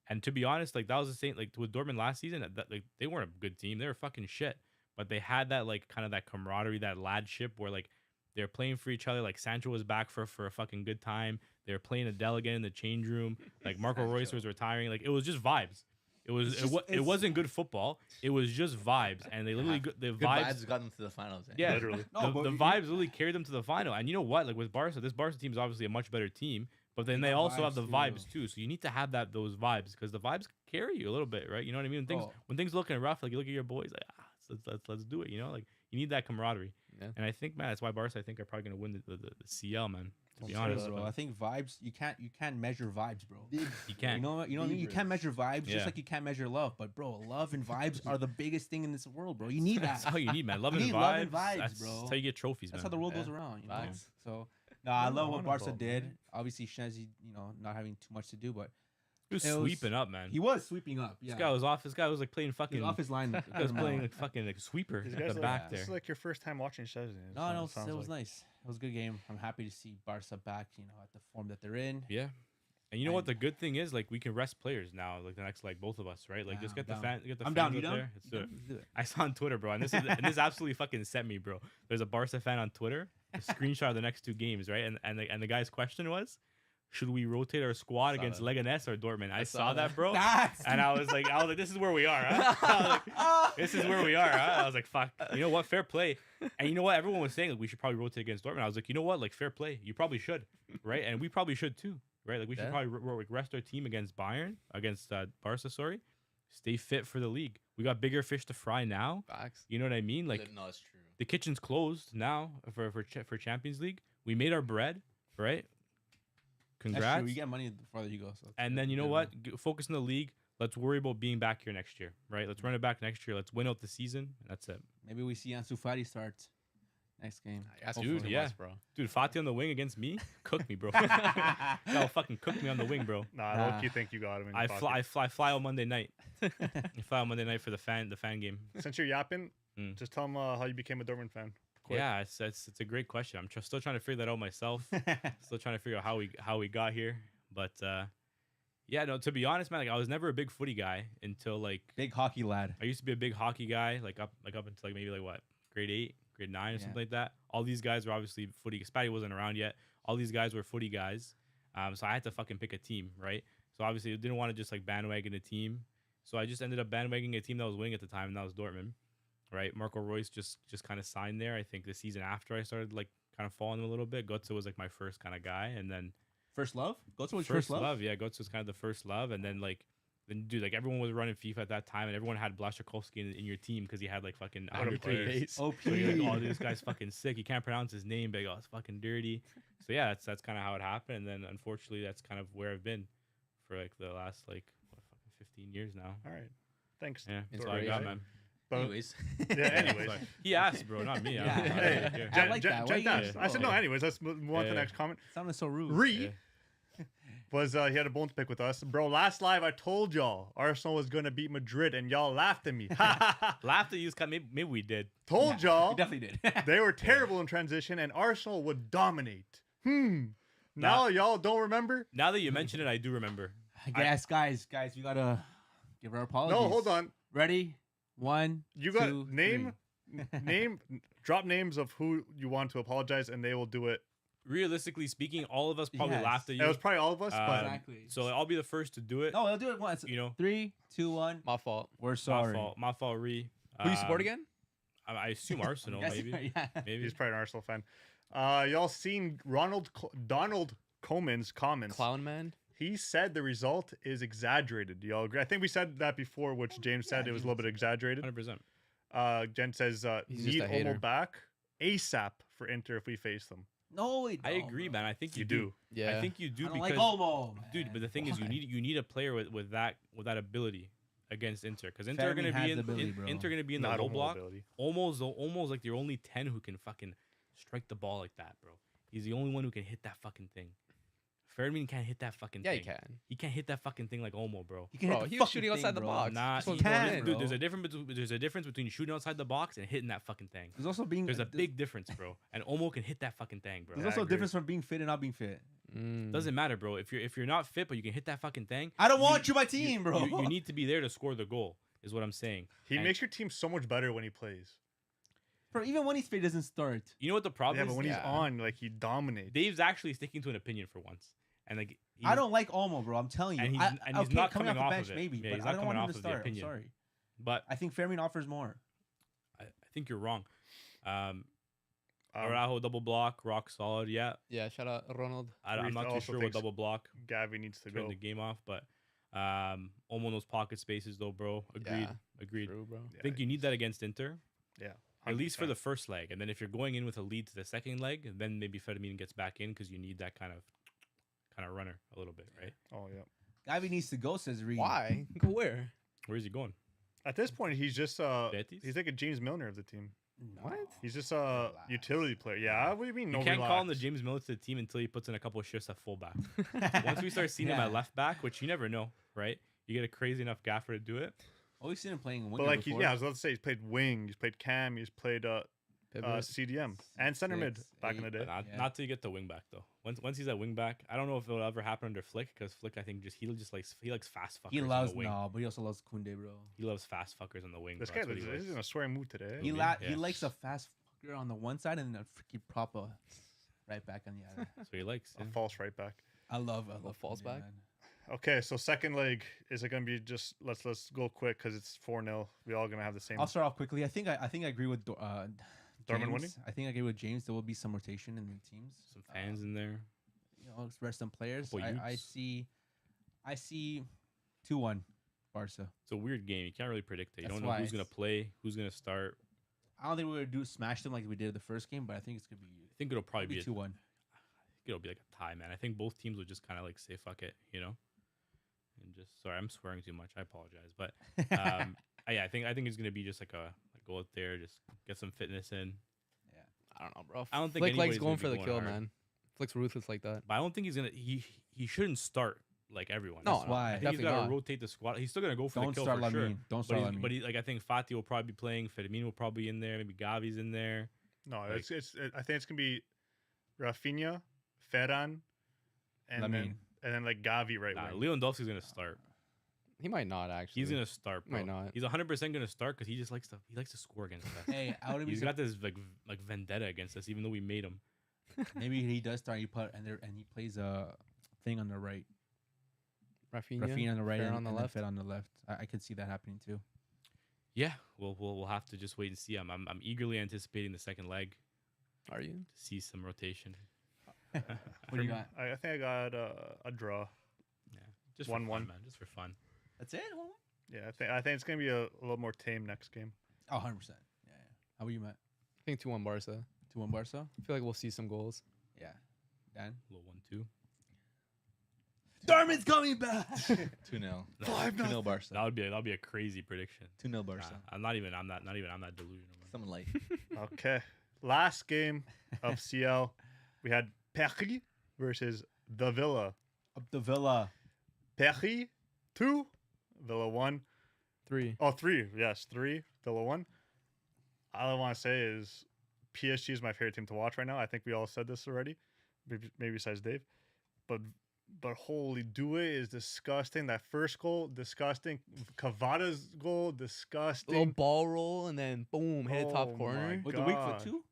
and to be honest, like that was the same like with Dortmund last season. That like they weren't a good team; they were fucking shit. But they had that like kind of that camaraderie, that ladship where like they're playing for each other. Like Sancho was back for a fucking good time. They were playing Adele again in the change room. Like Marco Reus was retiring. Like it was just vibes. It wasn't good football. It was just vibes, and they literally the Good vibes. got them to the finals. Eh? Yeah, Literally. No, the but you- vibes really carried them to the final. And you know what? Like with Barca, this Barca team is obviously a much better team, but then They they got also have the vibes, vibes too. So you need to have those vibes because the vibes carry you a little bit, right? You know what I mean? Bro. When things looking rough, like you look at your boys, like let's do it. You know, like you need that camaraderie. Yeah. And I think, man, that's why Barca I think are probably gonna win the CL, man. To be Sure, honest, bro. I think vibes. You can't measure vibes, bro. you can't. You know what I mean? You can't measure vibes Yeah. just like you can't measure love. But bro, love and vibes are the biggest thing in this world, bro. You need that. That's all you need, man. Love You and need vibes. love and vibes, that's, bro. That's how you get trophies, That's man. how the world Yeah. goes around. You know? Facts. So, no, I love what on Barca about, did. man. Obviously, Shenzi, not having too much to do, but He was it was- sweeping up, man. he was sweeping up. Yeah, This guy was off. This guy was like playing He fucking. was off his line. This guy was playing like fucking like sweeper These at guys the are- back This there. is like your first time watching Chelsea. No, it was nice. It was a good game. I'm happy to see Barca back. At the form that they're in. Yeah. And you know what And- the good thing is, like we can rest players now, like the next, like both of us, right? Like Yeah, just I'm get the down. fan, get the I'm fans down. up You down? there. Let's You do it. down? Let's do it. I saw on Twitter, bro, and this absolutely fucking sent me, bro. There's a Barca fan on Twitter, a screenshot of the next two games, right? And the guy's question was, should we rotate our squad Saw against that. Leganes or Dortmund? I saw saw that, that. bro. That's And I was like, this is where we are. Huh? I was like, this is where we are. Huh? I was like, fuck. You know what? Fair play. And you know what? Everyone was saying like we should probably rotate against Dortmund. I was like, you know what? Like fair play. You probably should, right? And we probably should too, right? Like we should Yeah. probably rest our team against against Barca. Sorry, stay fit for the league. We got bigger fish to fry now. Facts. You know what I mean? Like no, it's true. the kitchen's closed now for Champions League. We made our bread, right? That's Congrats. true. You get money the farther you go. So And then you know what? Focus on the league. Let's worry about being back here next year, right? Let's run it back next year. Let's win out the season. And that's it. Maybe we see Ansu Fati start next game. That's Dude, too yeah. much, bro. Dude, Fati on the wing against me, cook me, bro. Y'all fucking cook me on the wing, bro. Nah, I Nah. low-key think you got him. In your I pocket. fly on Monday night. I fly on Monday night for the fan game. Since you're yapping, Mm. just tell them how you became a Dortmund fan. Quick. Yeah, it's a great question. I'm still trying to figure that out myself. Still trying to figure out how we got here. But yeah, no. To be honest, man, like I was never a big footy guy until like Big hockey lad. I used to be a big hockey guy, like up until like maybe like what grade 8, grade 9, or Yeah. something like that. All these guys were obviously footy. Spatty wasn't around yet. All these guys were footy guys. So I had to fucking pick a team, right? So obviously I didn't want to just like bandwagon a team. So I just ended up bandwagoning a team that was winning at the time, and that was Dortmund, right? Marco Reus just kind of signed there. I think the season after I started like kind of following him a little bit. Götze was like my first kind of guy, and then First love? Go to his first love? yeah, Götze was kind of the first love, and then dude, like everyone was running FIFA at that time, and everyone had Blaszczykowski in your team because he had like fucking What a 100 player. plays. OP. So you're like, oh, this guy's fucking sick. You can't pronounce his name, but oh, it's fucking dirty. So yeah, that's kind of how it happened, and then unfortunately, that's kind of where I've been for like the last like what, fucking 15 years now. All right. Thanks. Yeah, that's Dortmund all I got, guy. man. But Anyways. yeah, anyways. Sorry. He asked, bro, not me. Yeah. I don't Hey, care. I like that. Why you gotta I said no. slow? Anyways, let's move on to the Yeah. next comment. Sounded so rude. Re Yeah. was he had a bone to pick with us, bro. Last live, I told y'all Arsenal was gonna beat Madrid, and y'all laughed at me. Laughed at you. Maybe we did. Told You y'all definitely did. they were terrible in transition, and Arsenal would dominate. Now y'all don't remember? Now that you mention it, I do remember. Guys, we gotta give our apologies. No, hold on. Ready? 1, You got 2, name, 3. drop names of who you want to apologize, and they will do it. Realistically speaking, all of us probably Yes. laughed at you. It was probably all of us, but Exactly. So I'll be the first to do it. No, I'll do it once. You know, 3, 2, 1. My fault. We're my sorry. fault. My fault, Re. Who you support again? I assume Arsenal, Yes, maybe. yeah. Maybe. he's probably an Arsenal fan. Y'all seen Donald Coleman's comments? Clown man. He said the result is exaggerated. Do y'all agree? I think we said that before, which James said it was a little bit exaggerated. 100%. Jen says He's just need a hater. Olmo back ASAP for Inter if we face them. No, I agree, man. I think You you do. Yeah. I think you do I don't because like Olmo, dude, man. but the thing is, Why? you need a player with that ability against Inter, because Inter are Fermi gonna has be the ability, bro. Inter gonna be in the Not low Olmo block. ability. Almost like the only 10 who can fucking strike the ball like that, bro. He's the only one who can hit that fucking thing. Fermin can't hit that fucking Yeah, thing. he can. He can't hit that fucking thing like Olmo, bro. You can Bro, hit the he was fucking shooting outside thing, the bro. box. Nah, That's what he- he can, did. bro. dude, there's a difference between shooting outside the box and hitting that fucking thing. There's also being. There's a big difference, bro. And Olmo can hit that fucking thing, bro. There's Yeah, I also a agree. difference from being fit and not being fit. Doesn't matter, bro. If you're not fit but you can hit that fucking thing, I don't want you, my team, bro. you need to be there to score the goal. Is what I'm saying. He And makes your team so much better when he plays. Bro, even when he's fit, he doesn't start. You know what the problem Yeah, is? but when he's Yeah. on, like he dominates. Dave's actually sticking to an opinion for once, and like I don't like Olmo, bro. I'm telling you. And he's- I, and he's okay, not coming coming off off the bench, of it. maybe, Yeah, but he's I not don't want coming him off to of the start. I'm opinion. sorry. But I think Fermin offers more. I think you're wrong. Araujo double block, rock solid. Yeah, Yeah, shout out Ronald. I'm Reese not too also sure what thinks double block Gavi needs to turned go. the game off, but Olmo knows pocket spaces though, bro. Agreed. Yeah. Agreed. True, bro. I think you need that against Inter. Yeah, At least for 100%. the first leg, and then if you're going in with a lead to the second leg, then maybe Fedamine gets back in because you need that kind of runner a little bit, right? Oh yeah. Gavi needs to go, says Reed. Why? Go where? Where is he going? At this point, he's just Betis? he's like a James Milner of the team. No. What? He's just a utility player. Yeah, what do you mean? You No, can't call him the relax? James Miller to the team until he puts in a couple of shifts at fullback. Once we start seeing him at Yeah. left back, which you never know, right? You get a crazy enough gaffer to do it. Oh, we've seen him playing winger But like, before. yeah, I was about to say he's played wing, he's played cam, he's played Pivot. CDM and center mid 6, back in the 8. day. But Yeah. not till you get the wing back though. Once he's at wing back, I don't know if it'll ever happen under Flick because Flick I think he likes fast fuckers He on loves the wing. but he also loves Kunde, bro. He loves fast fuckers on the wing. This bro. guy That's what he is likes. in a swearing mood today. He Yeah. he likes a fast fucker on the one side and then a freaking proper right back on the other. That's what he likes. A Yeah. false right back. I love false Kunde, back? man. Okay, so second leg is it gonna be just let's go quick because it's 4-0. We all gonna have the same. I'll start off quickly. I think I agree with Dortmund winning? James. I think I agree with James. There will be some rotation in the teams. Some fans in there. You know, rest some players. Couple I youths. see 2-1 Barca. It's a weird game. You can't really predict it. You That's don't know why who's gonna it's- play, who's gonna start. I don't think we're gonna smash them like we did the first game, but I think it's gonna I think it'll probably be. 2-1. It'll be like a tie, man. I think both teams will just kind of like say fuck it, you know. And just sorry, I'm swearing too much. I apologize, but yeah, I think it's gonna be just like go out there, just get some fitness in. I don't know, bro. I don't think Flick likes anybody's going gonna for be the going kill, hard. man. Flick's ruthless like that. But I don't think he's gonna. He shouldn't start like everyone. No, That's why. I think he's definitely got to not. rotate the squad. He's still gonna go for Don't the kill start for sure. Lamine. Don't start Lamine. But I think Fati will probably be playing. Firmino will probably be in there. Maybe Gavi's in there. No, Like- I think it's gonna be Rafinha, Ferran, and Lamine. then like Gavi right Nah, wing. Lewandowski's gonna start. He might not actually. He's gonna start. Bro. Might not. He's 100% gonna start because he just likes to score against us. Hey, I would He's be got this like vendetta against us, even though we made him. maybe he does start. And he plays a thing on the right. Rafinha, Rafinha on the right Ferran and, on the and then left. Fed on the left. I could see that happening too. Yeah, we'll have to just wait and see. I'm eagerly anticipating the second leg Are you? to see some rotation. What do you got? I think I got a draw. Yeah, just for 1-1. fun, man. Just for fun. That's it. Yeah, I think it's gonna be a little more tame next game. Oh, 100%. Yeah. How about you, Matt? I think 2-1 Barca. 2-1 Barca. I feel like we'll see some goals. Yeah. Dan. A little 1-2. Darmin's coming back. 2-0. 2-0 Barca. That'd be a crazy prediction. 2-0 Barca. I'm not even I'm that delusional. Man. Someone like Okay. Last game of CL, we had Paris versus the Villa. Up the Villa. Paris 2, Villa 1. 3. Oh, 3. Yes, 3, Villa 1. All I want to say is PSG is my favorite team to watch right now. I think we all said this already, maybe besides Dave. But holy, Due is disgusting. That first goal, disgusting. Cavada's goal, disgusting. Little ball roll and then boom, hit it Oh top my corner. With the weak foot God. too?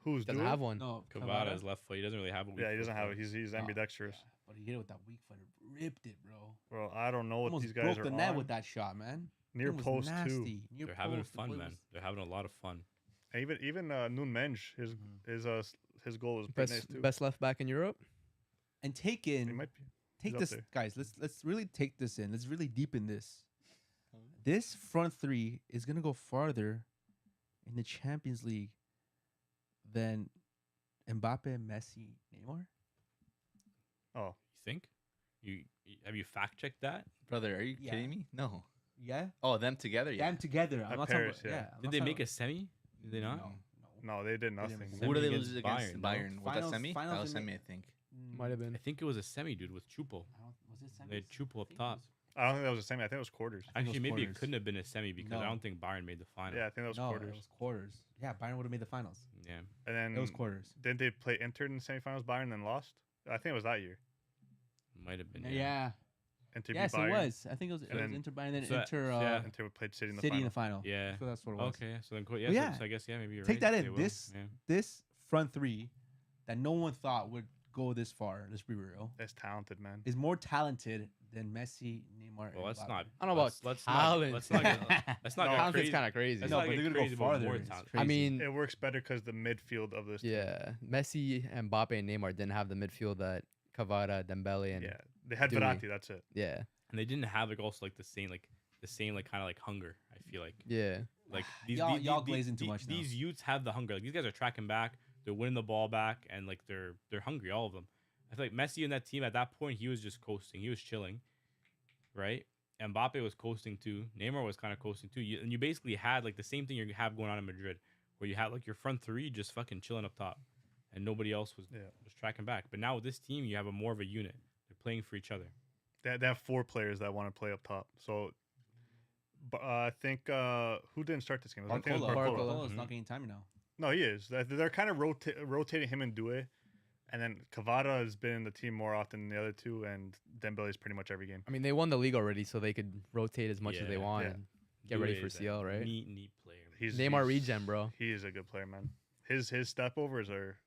Who's Doesn't Due? have one. No, Cavada's left foot. He doesn't really have a weak Yeah, he foot, doesn't have though. it. He's ambidextrous. But he hit it with that weak foot. It ripped it, bro. Bro, I don't know what Almost these guys broke are the net on. with that shot, man. Near It was post too. nasty. Near They're having post, the fun, boy man. was- They're having a lot of fun. And even Noon Menge, his goal was pretty nice Best too. best left back in Europe. And take He in, might be. take up this, there. guys. Let's really take this in. Let's really deepen this. This front three is gonna go farther in the Champions League than Mbappe, Messi, Neymar. Oh, You think? Have you fact checked that? brother, are you Yeah. kidding me? No. Yeah, Oh, them together. Yeah. them together. I'm At not Paris, talking yeah. about, I'm Did not they talking make a semi? Did they not? No, no, they did nothing. didn't. Who did they Semi lose against against? Bayern, Bayern. no? Was that semi? That Finals was in semi, the- I think. Might have I been. think it was a semi, dude, with Chupo. Was it semis? They had Chupo up top. I don't think that was a semi. I think it was quarters. I think it Actually, was maybe it quarters. couldn't have been a semi because I No. don't think Bayern made the final. Yeah, I think that was No, quarters. it was quarters. Yeah, Bayern would have made the finals. Yeah. And then It was quarters. didn't they play Inter in the semifinals? Bayern then lost. I think it was that year. Might have been. Yeah. Inter Yes, beat it Bayern. was. I think it was And then- Inter Bayern, then So that- Inter yeah. Inter played City in the City final. in the final. Yeah. So that's what it was. Okay, so then Well, yeah. so I guess maybe you're Take right. that in. They will. This- Yeah. This front three that no one thought would go this far, let's be real, That's talented, man. is more talented than Messi, Neymar, Well, let's and not. Mbappe. I don't know about let's talent. Not, let's not get. Let's not No, get Talent's crazy. kind of crazy. Let's No, not but get they're gonna crazy go about farther. more It's talent. crazy. I mean, It works better because the midfield of this. team. yeah, Messi, Mbappe, and Neymar didn't have the midfield that Cavada, Dembele, and Yeah. They had Dewey. Verratti. That's it. yeah, And they didn't have like also like the same kind of like hunger. I feel like yeah. like Y'all glazing too much now. These youths have the hunger. Like these guys are tracking back. They're winning the ball back, and like they're hungry. All of them. I feel like Messi in that team at that point, he was just coasting. He was chilling, right? Mbappe was coasting too. Neymar was kind of coasting too. And you basically had like the same thing you have going on in Madrid, where you had like your front three just fucking chilling up top, and nobody else was tracking back. But now with this team, you have a more of a unit. They're playing for each other. They have 4 players that want to play up top. So, I think who didn't start this game? I think it was Barcola. Barcola. Barcola's Mhm. not getting time now. No, he is. They're kind of rotating him and Due, and then Cavada has been in the team more often than the other two, and Dembele is pretty much every game. I mean, they won the league already, so they could rotate as much as they Yeah. want Yeah. and get ready Due for is a CL, right? Neat player. Neymar regen, bro. He is a good player, man. His step overs are.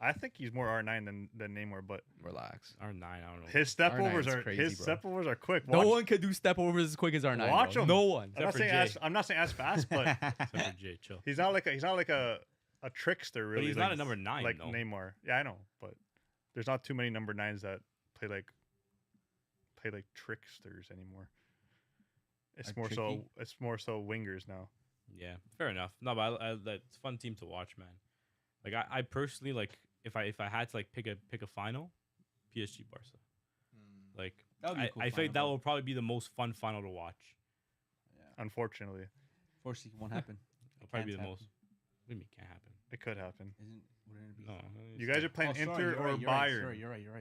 I think he's more R9 than Neymar, but Relax. R9, I don't know. his step R9 overs is are crazy, bro. quick. No Watch- one could do step overs as quick as R9. Watch bro. him. No one. I'm not for saying Jay. I'm not saying as fast, but Except for Jay, chill. he's not like a trickster really. he's like, not a number 9, like though. Neymar. Yeah, I know, but there's not too many number 9s that play like tricksters anymore. It's Are more so tricky? it's more so wingers now. Yeah, fair enough. No, but it's a fun team to watch, man. Like I personally like if I had to like pick a final, PSG Barca. Like That would be a cool I feel like that final, will probably be the most fun final to watch. Unfortunately, Unfortunately, it won't happen. It'll probably be the Can't most. What do you mean can't happen? it could happen. Wouldn't it be? No, You guys are playing Oh, sorry, Inter you're or right, you're right, Bayern, sorry, You're right. Oh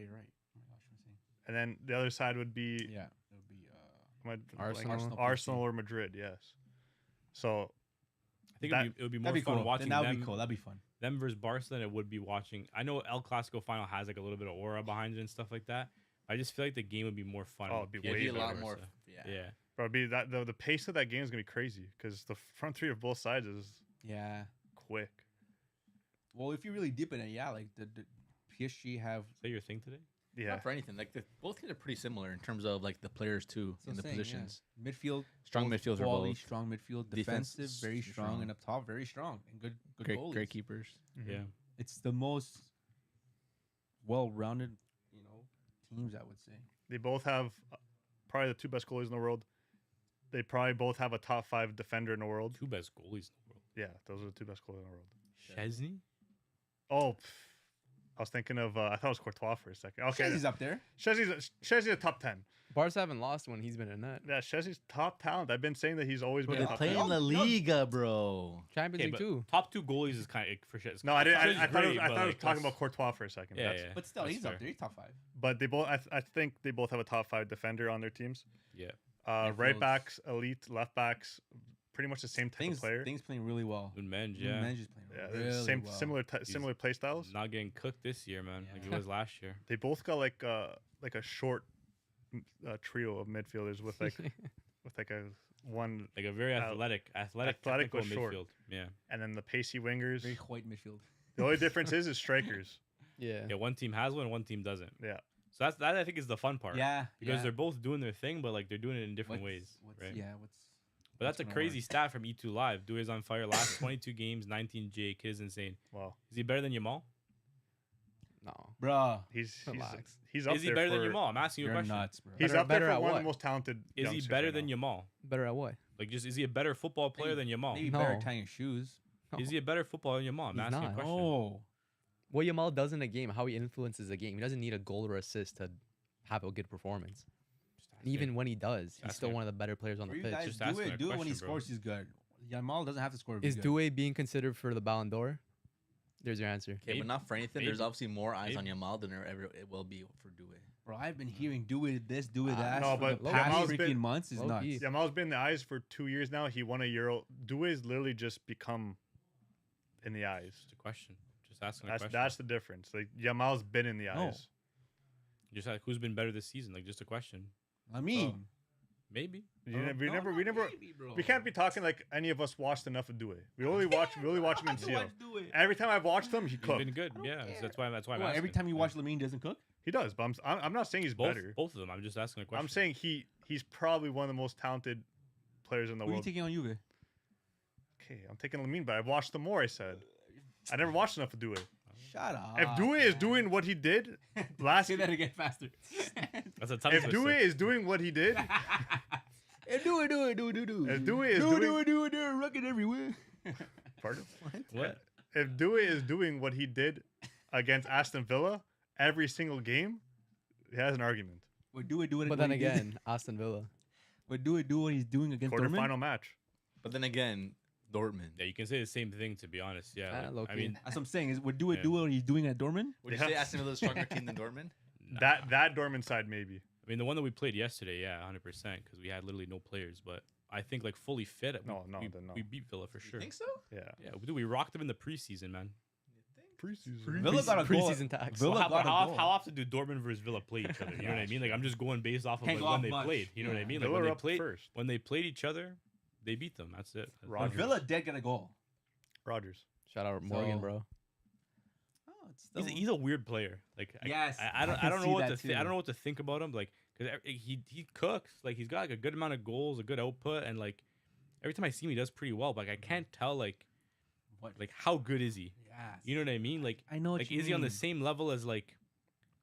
my gosh, I'm saying. and then the other side would be Yeah, it would be. Arsenal. Arsenal or Madrid. Yes. So I think That- it would be more That'd be fun cool. watching Then that would them, be cool. That'd be fun. them versus Barca than it would be watching. I know El Clasico final has like a little bit of aura behind it and stuff like that. I just feel like the game would be more fun. Oh, with it'd be PSG way It'd be a lot versus more. Barca. Yeah. Yeah. bro, it'd be that the pace of that game is gonna be crazy because the front three of both sides is Yeah. quick. Well, if you really dip in it, yeah, like the PSG have. Is that your thing today? Yeah. Not for anything. Like both teams are pretty similar in terms of like the players too That's what in the I'm saying, yeah. positions. Midfield, Strong both midfields are quality, both. strong midfield, Defense defensive, is very strong, strong. and up top, very strong, and good Great, goalies. great keepers. Mhm. Yeah. It's the most well-rounded, teams, I would say. They both have probably the 2 best goalies in the world. They probably both have a top 5 defender in the world. Two best goalies in the world. Yeah, those are the 2 best goalies in the world. Chesney? Oh, I was thinking of I thought it was Courtois for a second. Okay, He's up there. Shezy's a top 10. Barca haven't lost when he's been in net. Yeah, Shezy's top talent. I've been saying that he's always Bro, been they top play 10. in La Liga, bro. Champions Okay, League but too. top 2 goalies is kind of for sure. No, I didn't. Shezy's I thought, great, I but, thought I was like, talking that's- about Courtois for a second. Yeah, That's- yeah. But still, That's he's fair. up there. He's top 5. But they both. I think they both have a top 5 defender on their teams. Yeah. Right Midfields. backs, elite. Left backs, pretty much the same type of player. Things playing really well. Unmenge, Yeah. yeah. Is playing Yeah, really same well. similar play styles. Not getting cooked this year, man. Like he Yeah. was last year. They both got like a short trio of midfielders with like a one, Like a very athletic athletic technical but short. midfield. Yeah. and then the pacey wingers. Very white midfield. The only difference is strikers. Yeah. Yeah, one team has one doesn't. Yeah, So that I think is the fun part. Yeah, Because they're both doing their thing, but like they're doing it in different ways. Right. Yeah, But that's a gonna crazy work? stat from E2 Live. Due's on fire. Last 22 games, 19 J. Kid is insane. well, Is he better than Yamal? No. Bruh, he's Relax. up Is he there better than for- Yamal? I'm asking you a you're question. nuts, bro. He's Better- up there better for at one of what? the most talented. Is he youngsters better right than now. Yamal? Better at what? Like, just is he a better football player than Yamal? Maybe No. better tying your shoes. Is he a better footballer than Yamal? I'm He's asking not. a question. Oh, What Yamal does in a game, how he influences a game. He doesn't need a goal or assist to have a good performance. Just And even when he does, he's Asking still a- one of the better players on for the you pitch. guys, Just do asking a it when he question, bro. scores. He's good. Yamal doesn't have to score. to be Is good. Due being considered for the Ballon d'Or? There's your answer. Okay, Maybe. but not for anything. There's Maybe. obviously more eyes on Maybe. Yamal than there ever it will be for Due. Bro, I've been hearing do it this, do it Ah, that. no, for but the past Yamal's freaking been- months is low nuts. key. Yamal's been in the eyes for 2 years now. He won a Euro. Doué's literally just become in the eyes. Just a question. Just asking a That's question. that's the difference. Like Yamal's been in the No. eyes. Just like who's been better this season? Like just a question. I mean, Maybe. We no, never, not maybe, bro. we can't be talking like any of us watched enough of Doué. We only watch him in CL. Do it. Every time I've watched him, he He's cooked. been good. don't Yeah. care. So that's why I'm What, asking. every time you Yeah. watch Lamine doesn't cook? He does, but I'm not saying he's both better. both of them. I'm just asking a question. I'm saying he's probably one of the most talented players in the Who are you world. taking on Juve? Okay, I'm taking Lamine, but I've watched them more. I said I never watched enough of Doué. Shut up. If Doué is man. doing what he did last, Say that again faster. That's a tongue if twister. Doué is doing what he did, Do it. if Doué is doing, rocket everywhere. pardon? What? If Doué is doing what he did against Aston Villa every single game, he has an argument. But do it. But then again, Aston Villa. But do what he's doing against Dortmund. Quarterfinal match. But then again, Dortmund. Yeah, you can say the same thing. To be honest, yeah. Ah, like, low I key. mean, That's what I'm saying. Is would do Yeah. what he's doing at Dortmund? Would you Yeah. say Aston Villa's a stronger team than Dortmund? nah. That Dortmund side maybe. I mean, the one that we played yesterday, yeah, 100%, because we had literally no players. But I think like fully fit, No, we beat Villa for You sure. think so? Yeah. Yeah, we rocked them in the preseason, man. Preseason. Villa got a goal. Preseason tax. Villa Well, got a how, goal. how often do Dortmund versus Villa play each other? You know what I mean? Like I'm just going based off of Can't like, go when off they much. played. You know what I Yeah. mean? Like Villa when are they up played first. when they played each other, they beat them. That's it. But Rogers. Villa did get a goal. Rogers. Shout out Morgan, So- bro. Oh, it's still... He's a weird player. Like Yes, I I don't can know see what that to think. I too. don't know what to think about him. Like because he cooks. Like he's got like a good amount of goals, a good output, and like every time I see him, he does pretty well. But like I can't tell like how good is he? Yes. You know what I mean? Like I know what like you is he on the mean. same level as like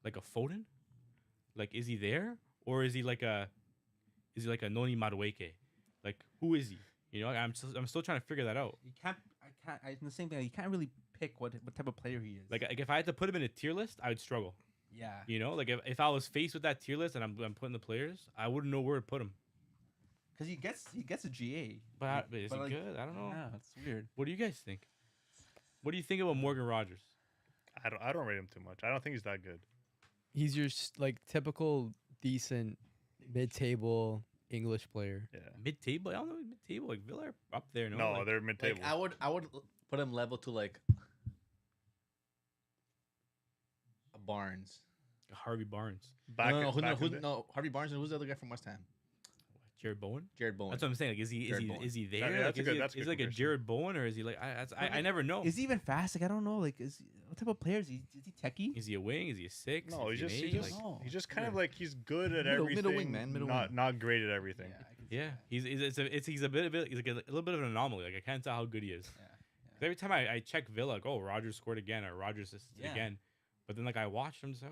a Foden? Like is he there or is he like a Noni Madueke? Like who is he? You know, I'm still trying to figure that out. You can't. In the same thing, you can't really pick what type of player he is. Like if I had to put him in a tier list, I would struggle. yeah. You know, like if I was faced with that tier list and I'm putting the players, I wouldn't know where to put him. Because he gets a GA. But is he like, good? I don't know. Yeah, it's weird. What do you guys think? What do you think about Morgan Rogers? I don't rate him too much. I don't think he's that good. He's your like typical decent mid-table English player. Yeah. Mid-table? I don't know. Mid-table. Like Villa are up there. No, No, like, they're mid-table. Like I would put him level to like a Barnes. Harvey Barnes, back no, back in the- no, Harvey Barnes and who's the other guy from West Ham? Jared Bowen. Jared Bowen. That's what I'm saying. Like, is Jared Bowen. he there? Yeah, Like, that's a is good- he, that's a is good he like a comparison. Jared Bowen or is he like I never know. Is he even fast? Like I don't know. Like is what type of player is he? Is he techie? Is he a wing? Is he a six? No, Is he's he just an eight? he's Like, just kind of Weird. like he's good at Middle everything. wing, man, middle not wing. not great at everything. I can see yeah, that. he's a bit he's like a little bit of an anomaly. Like I can't tell how good he is. Yeah, 'Cause every time I check Villa, like, oh, Rogers scored again or Rogers assisted Yeah. again, but then like I watched him, so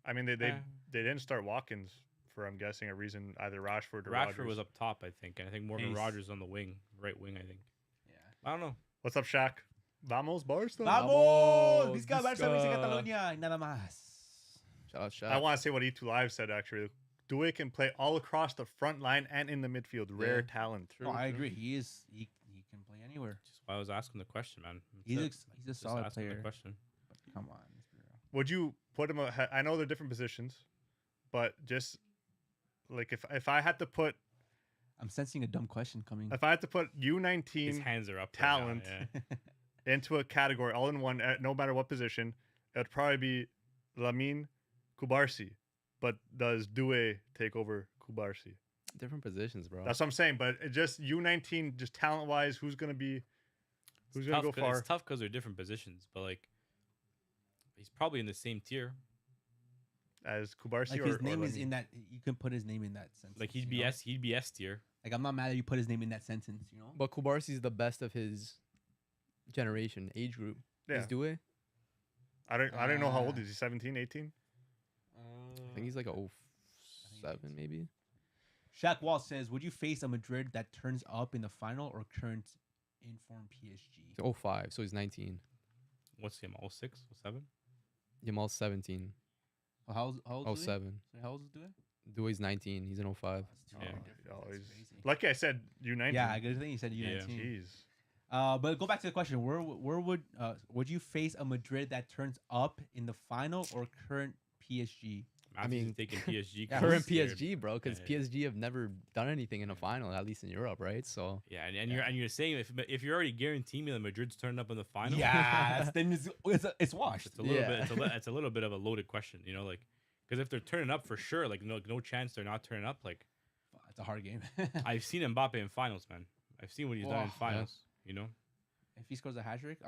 I mean, they Uh, they didn't start Watkins for I'm guessing a reason either Rashford or Rashford Rodgers. was up top, I think, and I think Morgan Pace. Rogers on the wing, right wing, I think. Yeah. I don't know. What's up, Shaq? Vamos, Barca. Vamos! Visca Barça, Visca. Visca Catalonia, y nada más. Shout out, shout I out. want to say what E2 Live said actually. Due can play all across the front line and in the midfield. Rare talent. No, I agree. He can play anywhere. Just why I was asking the question, man. That's He's it. he's a Just solid asking the player. question. Come on, let's be real. Would you put him? I know they're different positions, but just like if I had to put I'm sensing a dumb question coming. if I had to put His U19 hands are up. talent. Right now, into a category all in one, no matter what position, it would probably be Lamine Kubarsi. But does Due take over Kubarsi? Different positions, bro. That's what I'm saying. But it just U19, just talent wise, who's gonna go far? It's tough because they're different positions, but like he's probably in the same tier. As Kubarsi Like or his name is Lamine? in that. You can put his name in that sentence. Like he'd you be know? he'd be S tier. Like I'm not mad that you put his name in that sentence. You know. But Kubarsi's the best of his generation, age group. Yeah. Is Due? I don't know how old is he? 17, 18? I think he's like a 07 maybe. Shaq Wall says, "Would you face a Madrid that turns up in the final or current informed PSG?" 05, so he's 19. What's him? 06, 07? Yamal's 17. Oh, how old? 07. How old is Due? Due's 19. He's in 05. That's too Yeah. different. Oh, That's he's, crazy. like I said, U19. Yeah, I think you said Yeah. U19. Jeez. But go back to the question: Where would you face a Madrid that turns up in the final or current PSG? I mean, mean, taking PSG. Yeah, Current they're- PSG, bro, because Yeah. PSG have never done anything in a final, at least in Europe, right? So Yeah, and you're saying if you're already guaranteeing me that Madrid's turning up in the final, Yeah, then it's washed. it's a little Yeah. bit it's a little bit of a loaded question, you know, like because if they're turning up for sure, like no chance they're not turning up. Like It's a hard game. I've seen Mbappe in finals, man. I've seen what he's done in Oh, yeah. finals. You know, If he scores a hat trick,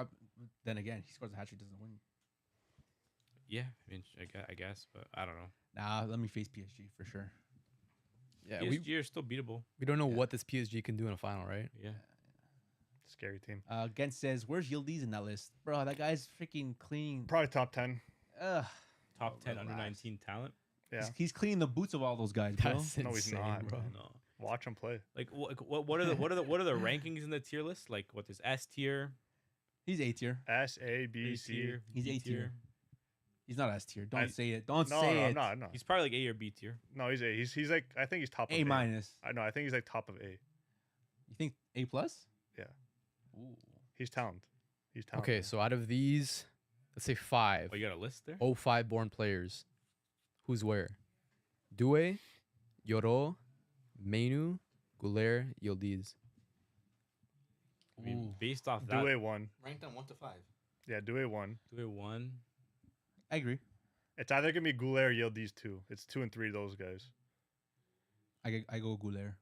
then again, he scores a hat trick, doesn't win. yeah. I mean, I guess, but I don't know. Nah, let me face PSG for sure. yeah, PSG are still beatable. we don't know Yeah. what this PSG can do in a final, right? Yeah. Scary team. Gent says, "Where's Yildiz in that list, bro? That guy's freaking clean. Probably top 10. Ugh, Top 10 under relax. 19 talent. Yeah. he's cleaning the boots of all those guys, bro. That's No, he's insane, not, bro. man. No. Watch him play. Like what are the rankings in the tier list? Like what is S tier? He's A tier. S A B A C. tier? He's B A tier. He's not S tier. Don't I- say it. Don't No, say no, it. no, no. He's probably like A or B tier. No, he's A. He's like I think he's top of A minus. I know. I think he's like top of A. You think A plus? Yeah. Ooh. He's talented. He's talented. Okay, so out of these, let's say 5 Oh, you got a list there? 05 born players, who's where? Due, Yoro, Menu, Gouler, Yildiz. I mean, Ooh. based off that, Due 1. Ranked on 1 to 5. Yeah, Due 1. do it one. I agree. It's either gonna be Goulet or Yildiz 2. It's 2 and 3 of those guys. I go Gouler.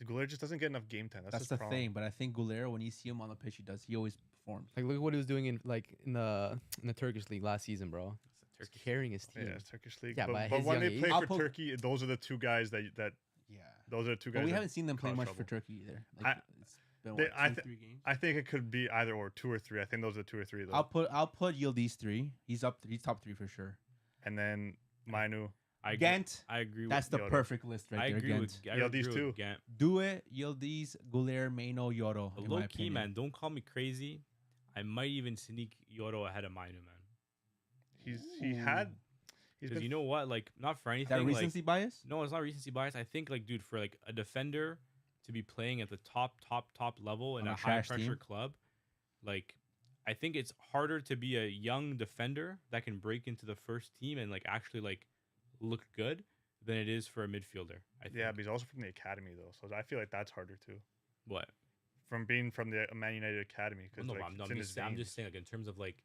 Goulet just doesn't get enough game time. That's That's his the problem. thing. But I think Gouler, when you see him on the pitch, he always performs. Like, look at what he was doing in the Turkish league last season, bro. It's He's carrying his team. Yeah, it's Turkish league. Yeah, but, but at but his when young they age- play I'll for put- Turkey, those are the two guys that Yeah. those are the two guys. But we that haven't seen them play cause much trouble. for Turkey either. Like, it's been they- what, I 2-3 games. I think it could be either or 2 or 3. I think those are 2 or 3 though. I'll put Yildiz 3. He's top 3 for sure. And then Manu. I agree, Ghent. I agree That's the Yoro. perfect list right I there. agree Ghent. with I Yeah, agree these with two. Ghent. Due, Yildiz, Gouler, Meno, Yoro. But in my low key, opinion. man, don't call me crazy. I might even sneak Yoro ahead of Minu, man. He's Because been you know what? Like, not for Is anything. that like, recency bias? no, it's not recency bias. I think, like, dude, for like a defender to be playing at the top level in On a a high trash pressure team? club, like, I think it's harder to be a young defender that can break into the first team and like actually like look good than it is for a midfielder. I think. yeah, but he's also from the academy though, so I feel like that's harder too. What? From being from the Man United academy because No, like, I'm, it's I'm in just his saying, I'm veins. just saying, like, in terms of like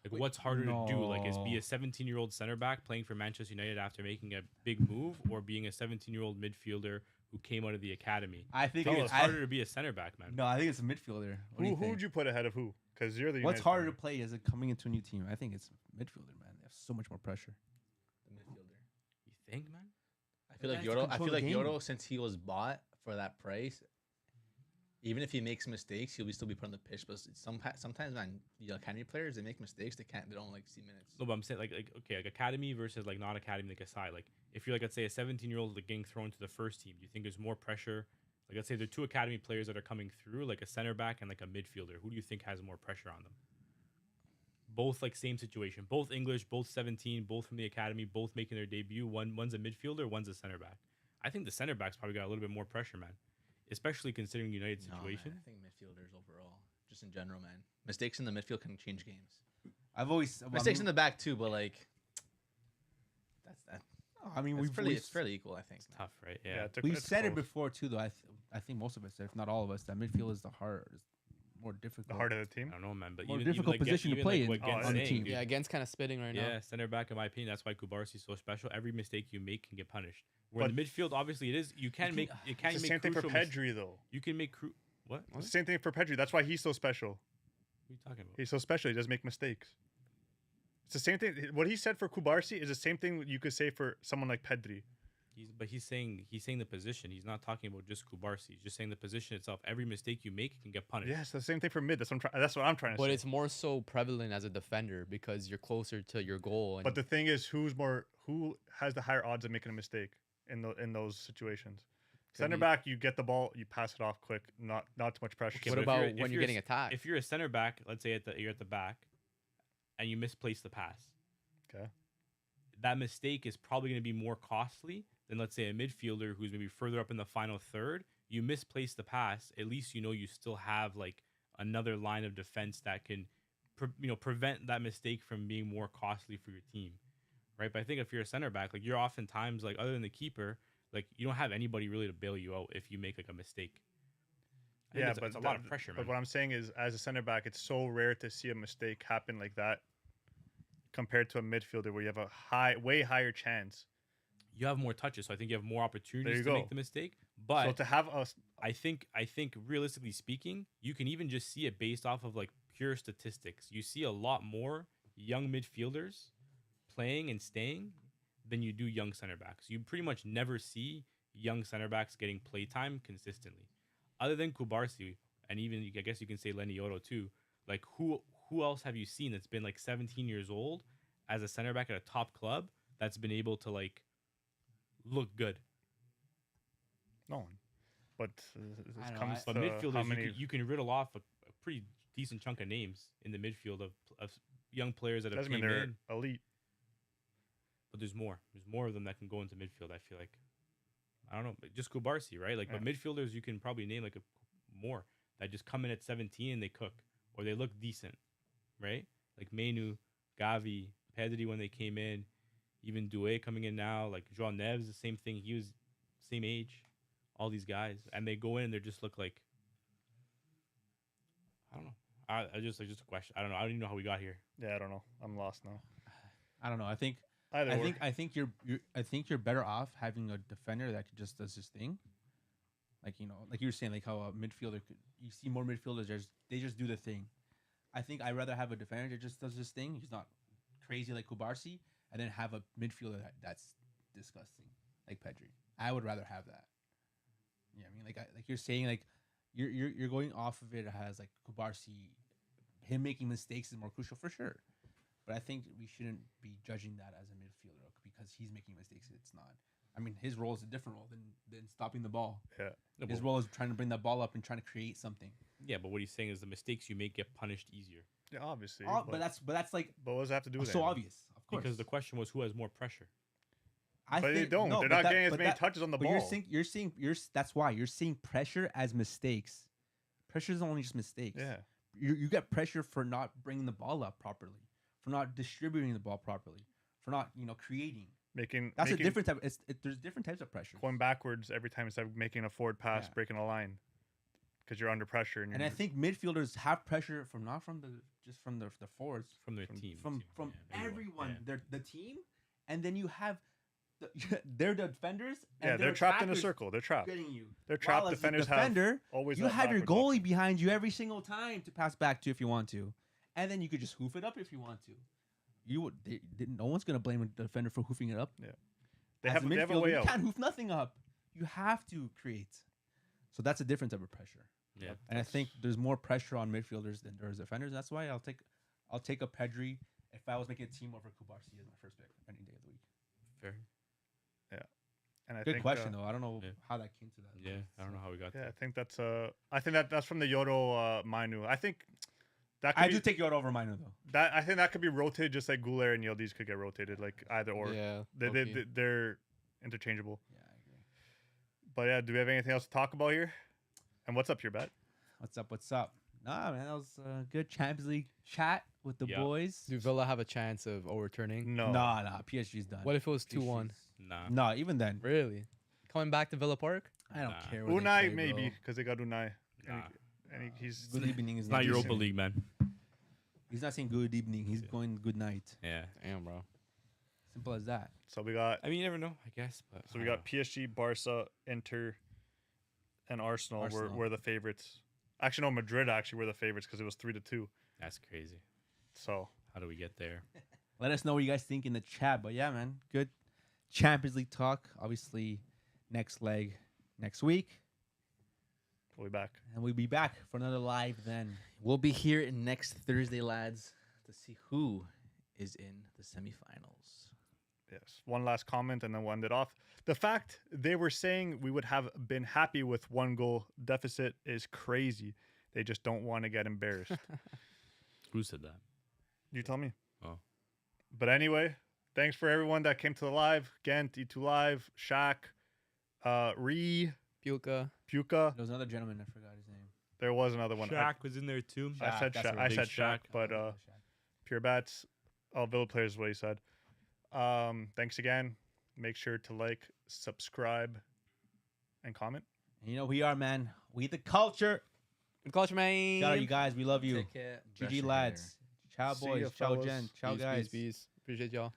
Wait, what's harder to do, like, is be no. a 17-year-old center back playing for Manchester United after making a big move, or being a 17-year-old midfielder who came out of the academy. I think I think it's it's harder to be a center back, man. No, I think it's a midfielder. What do Who you who think? would you put ahead of who? Because you're the What's United harder fan. to play as a coming into a new team? I think it's midfielder, man. They have so much more pressure. The midfielder. You think, man? I feel like Guys Yoro. I control feel the like game. Yoro, since he was bought for that price, even if he makes mistakes, he'll still be put on the pitch. But sometimes, man, the academy players, they make mistakes. They don't like see minutes. No, but I'm saying like okay, like academy versus like non academy, like aside. Like if you're like, let's say, a 17-year-old like getting thrown to the first team, do you think there's more pressure Like let's say they're two academy players that are coming through, like a center back and like a midfielder. Who do you think has more pressure on them? Both like same situation, both English, both 17, both from the academy, both making their debut. One's a midfielder, one's a center back. I think the center back's probably got a little bit more pressure, man. Especially considering United's No, man, situation. I think midfielders overall, just in general, man. Mistakes in the midfield can change games. I've always Mistakes in the back too, but like that's that. I mean, It's fairly equal, I think. It's man. tough, right? Yeah. we've said it before too, though. I think most of us, if not all of us, that midfield is the more difficult. The heart of the team. I don't know, man. But More even difficult like, position to even play like in what Gen's on the saying, team. dude. Yeah, Gent's kind of spitting right now. Yeah, center back, in my opinion, that's why Kubarsi is so special. Every mistake you make can get punished. Where in the midfield, obviously, it is. You can make. It can It's the make same thing for crucial Pedri, though. You can make what? It's the same thing for Pedri. That's why he's so special. What are you talking about? He's so special. He doesn't make mistakes. It's the same thing. What he said for Kubarsi is the same thing you could say for someone like Pedri. He's saying the position. He's not talking about just Kubarsi. He's just saying the position itself. Every mistake you make can get punished. Yes, the same thing for mid. That's what I'm trying to But say. it's more so prevalent as a defender because you're closer to your goal. And But the thing is, who has the higher odds of making a mistake in those situations? Center be- back, you get the ball, you pass it off quick, not too much pressure. Okay, what but about if when you're getting attacked? If you're a center back, let's say you're at the back, and you misplace the pass, Okay. that mistake is probably going to be more costly than let's say a midfielder who's maybe further up in the final third. You misplace the pass, at least you know you still have like another line of defense that can, prevent that mistake from being more costly for your team, right? But I think if you're a center back, like you're oftentimes like other than the keeper, like you don't have anybody really to bail you out if you make like a mistake. I think Yeah, it's a lot of pressure, man. But what I'm saying is, as a center back, it's so rare to see a mistake happen like that compared to a midfielder where you have a way higher chance. You have more touches, so I think you have more There opportunities you to go. make the mistake. But So to have us, I think realistically speaking, you can even just see it based off of like pure statistics. You see a lot more young midfielders playing and staying than you do young center backs. You pretty much never see young center backs getting play time consistently, other than Kubarsi and even I guess you can say Lenny Yoro too. Like who else have you seen that's been like 17 years old as a center back at a top club that's been able to like look good? no one. But I it know, comes But to how midfielders, many. you can riddle off a pretty decent chunk of names in the midfield of young players that have Doesn't mean came they're in. elite. But there's more. There's more of them that can go into midfield. I feel like, I don't know, but just Kubarsi, right? Like, but midfielders you can probably name like more that just come in at 17 and they cook or they look decent, right? Like Menu, Gavi, Pedri when they came in, even Doué coming in now. Like João Neves, the same thing. He was same age. All these guys, and they go in and they just look like, I don't know. I just a question. I don't know. I don't even know how we got here. Yeah, I don't know. I'm lost now. I don't know. I think Either or. I think you're better off having a defender that just does his thing. Like like you were saying, like how a midfielder you see more midfielders they just do the thing. I think I'd rather have a defender that just does his thing. He's not crazy like Kubarsi, and then have a midfielder that's disgusting like Pedri. I would rather have that. Yeah, I mean, like you're saying, like you're going off of it as like Kubarsi, him making mistakes is more crucial for sure. But I think we shouldn't be judging that as a midfielder because he's making mistakes. It's not. I mean, his role is a different role than stopping the ball. Yeah. No, His but- role is trying to bring that ball up and trying to create something. Yeah, but what he's saying is the mistakes you make get punished easier. Yeah, obviously. But that's like But what does that have to do with so it? obvious, of course. Because the question was who has more pressure. I But they think, don't. no, They're but not that- getting as but many that- touches on the but ball. that's why you're seeing pressure as mistakes. Pressure is only just mistakes. Yeah. You get pressure for not bringing the ball up properly, for not distributing the ball properly, for not creating. That's a different type. There's different types of pressure. Going backwards every time instead of making a forward pass, Yeah. breaking a line, because you're under pressure. And And I think midfielders have pressure from not from the forwards, From their From- team. from Yeah, everyone. Yeah. They're the team, and then you have they're the defenders. And yeah, they're their trapped in a attackers circle. They're trapped. getting you. They're trapped. While as a Defenders defender, have always. you that have your backwards goalie option. behind you every single time to pass back to if you want to, and then you could just hoof it up if you want to. No one's gonna blame a defender for hoofing it up. They As have, a they have a midfielder, way you out. can't hoof nothing up. You have to create. So that's a different type of pressure. Yeah. And I think there's more pressure on midfielders than there is defenders. That's why I'll take a Pedri if I was making a team over Kubarsi as my first pick any day of the week. Fair. And I Good think, question though. I don't know Yeah. how that came to that. Yeah, I don't know how we got Yeah, I there. think that's that's from the Yoro Mainu. I think that could I be, do take Yoda over Mino though. that. I think that could be rotated just like Goulet and Yildiz could get rotated, like either or. Yeah. They're interchangeable. Yeah, I agree. But yeah, do we have anything else to talk about here? And what's up, your bet? What's up? What's up? Nah, man, that was a good Champions League chat with the Yeah. boys. Do Villa have a chance of overturning? No. Nah, PSG's done. What if it was 2-1? Nah. No, even then, Really? Coming back to Villa Park? I don't Nah. care. where they Unai play, maybe bro. because they got Unai. Nah. And he's Good evening is It's not decent. Europa League, man. He's not saying good evening. He's going good night. Yeah. Damn, bro. Simple as that. so we got I mean, you never know, I guess. But so we I got don't PSG, Barca, Inter, and Arsenal. Arsenal. Were the favorites. Actually, no, Madrid actually were the favorites because it was 3-2. know. That's crazy. So How do we get there? Let us know what you guys think in the chat. But yeah, man, good Champions League talk. Obviously, next leg next week, we'll be back. and we'll be back for another live then. We'll be here next Thursday, lads, to see who is in the semifinals. Yes. One last comment and then we'll end it off. The fact they were saying we would have been happy with 1 goal deficit is crazy. They just don't want to get embarrassed. Who said that? You tell me. Oh. But anyway, thanks for everyone that came to the live. Gent, E2 Live, Shaq, Ree, Puka. Puka. There was another gentleman. I forgot his name. There was another one. Shaq was in there too. I said that's Shaq. right. I Big said Shaq, Shaq. but Pure Bats, all Villa players is what he said. Thanks again. Make sure to like, subscribe, and comment. And you know who we are, man. We the culture. Good culture, man. Shout out you guys. We love you. Take care. Brush GG your lads. Ciao See boys. ya, Ciao fellas. Jen. Ciao Peace, guys. peace. Appreciate y'all.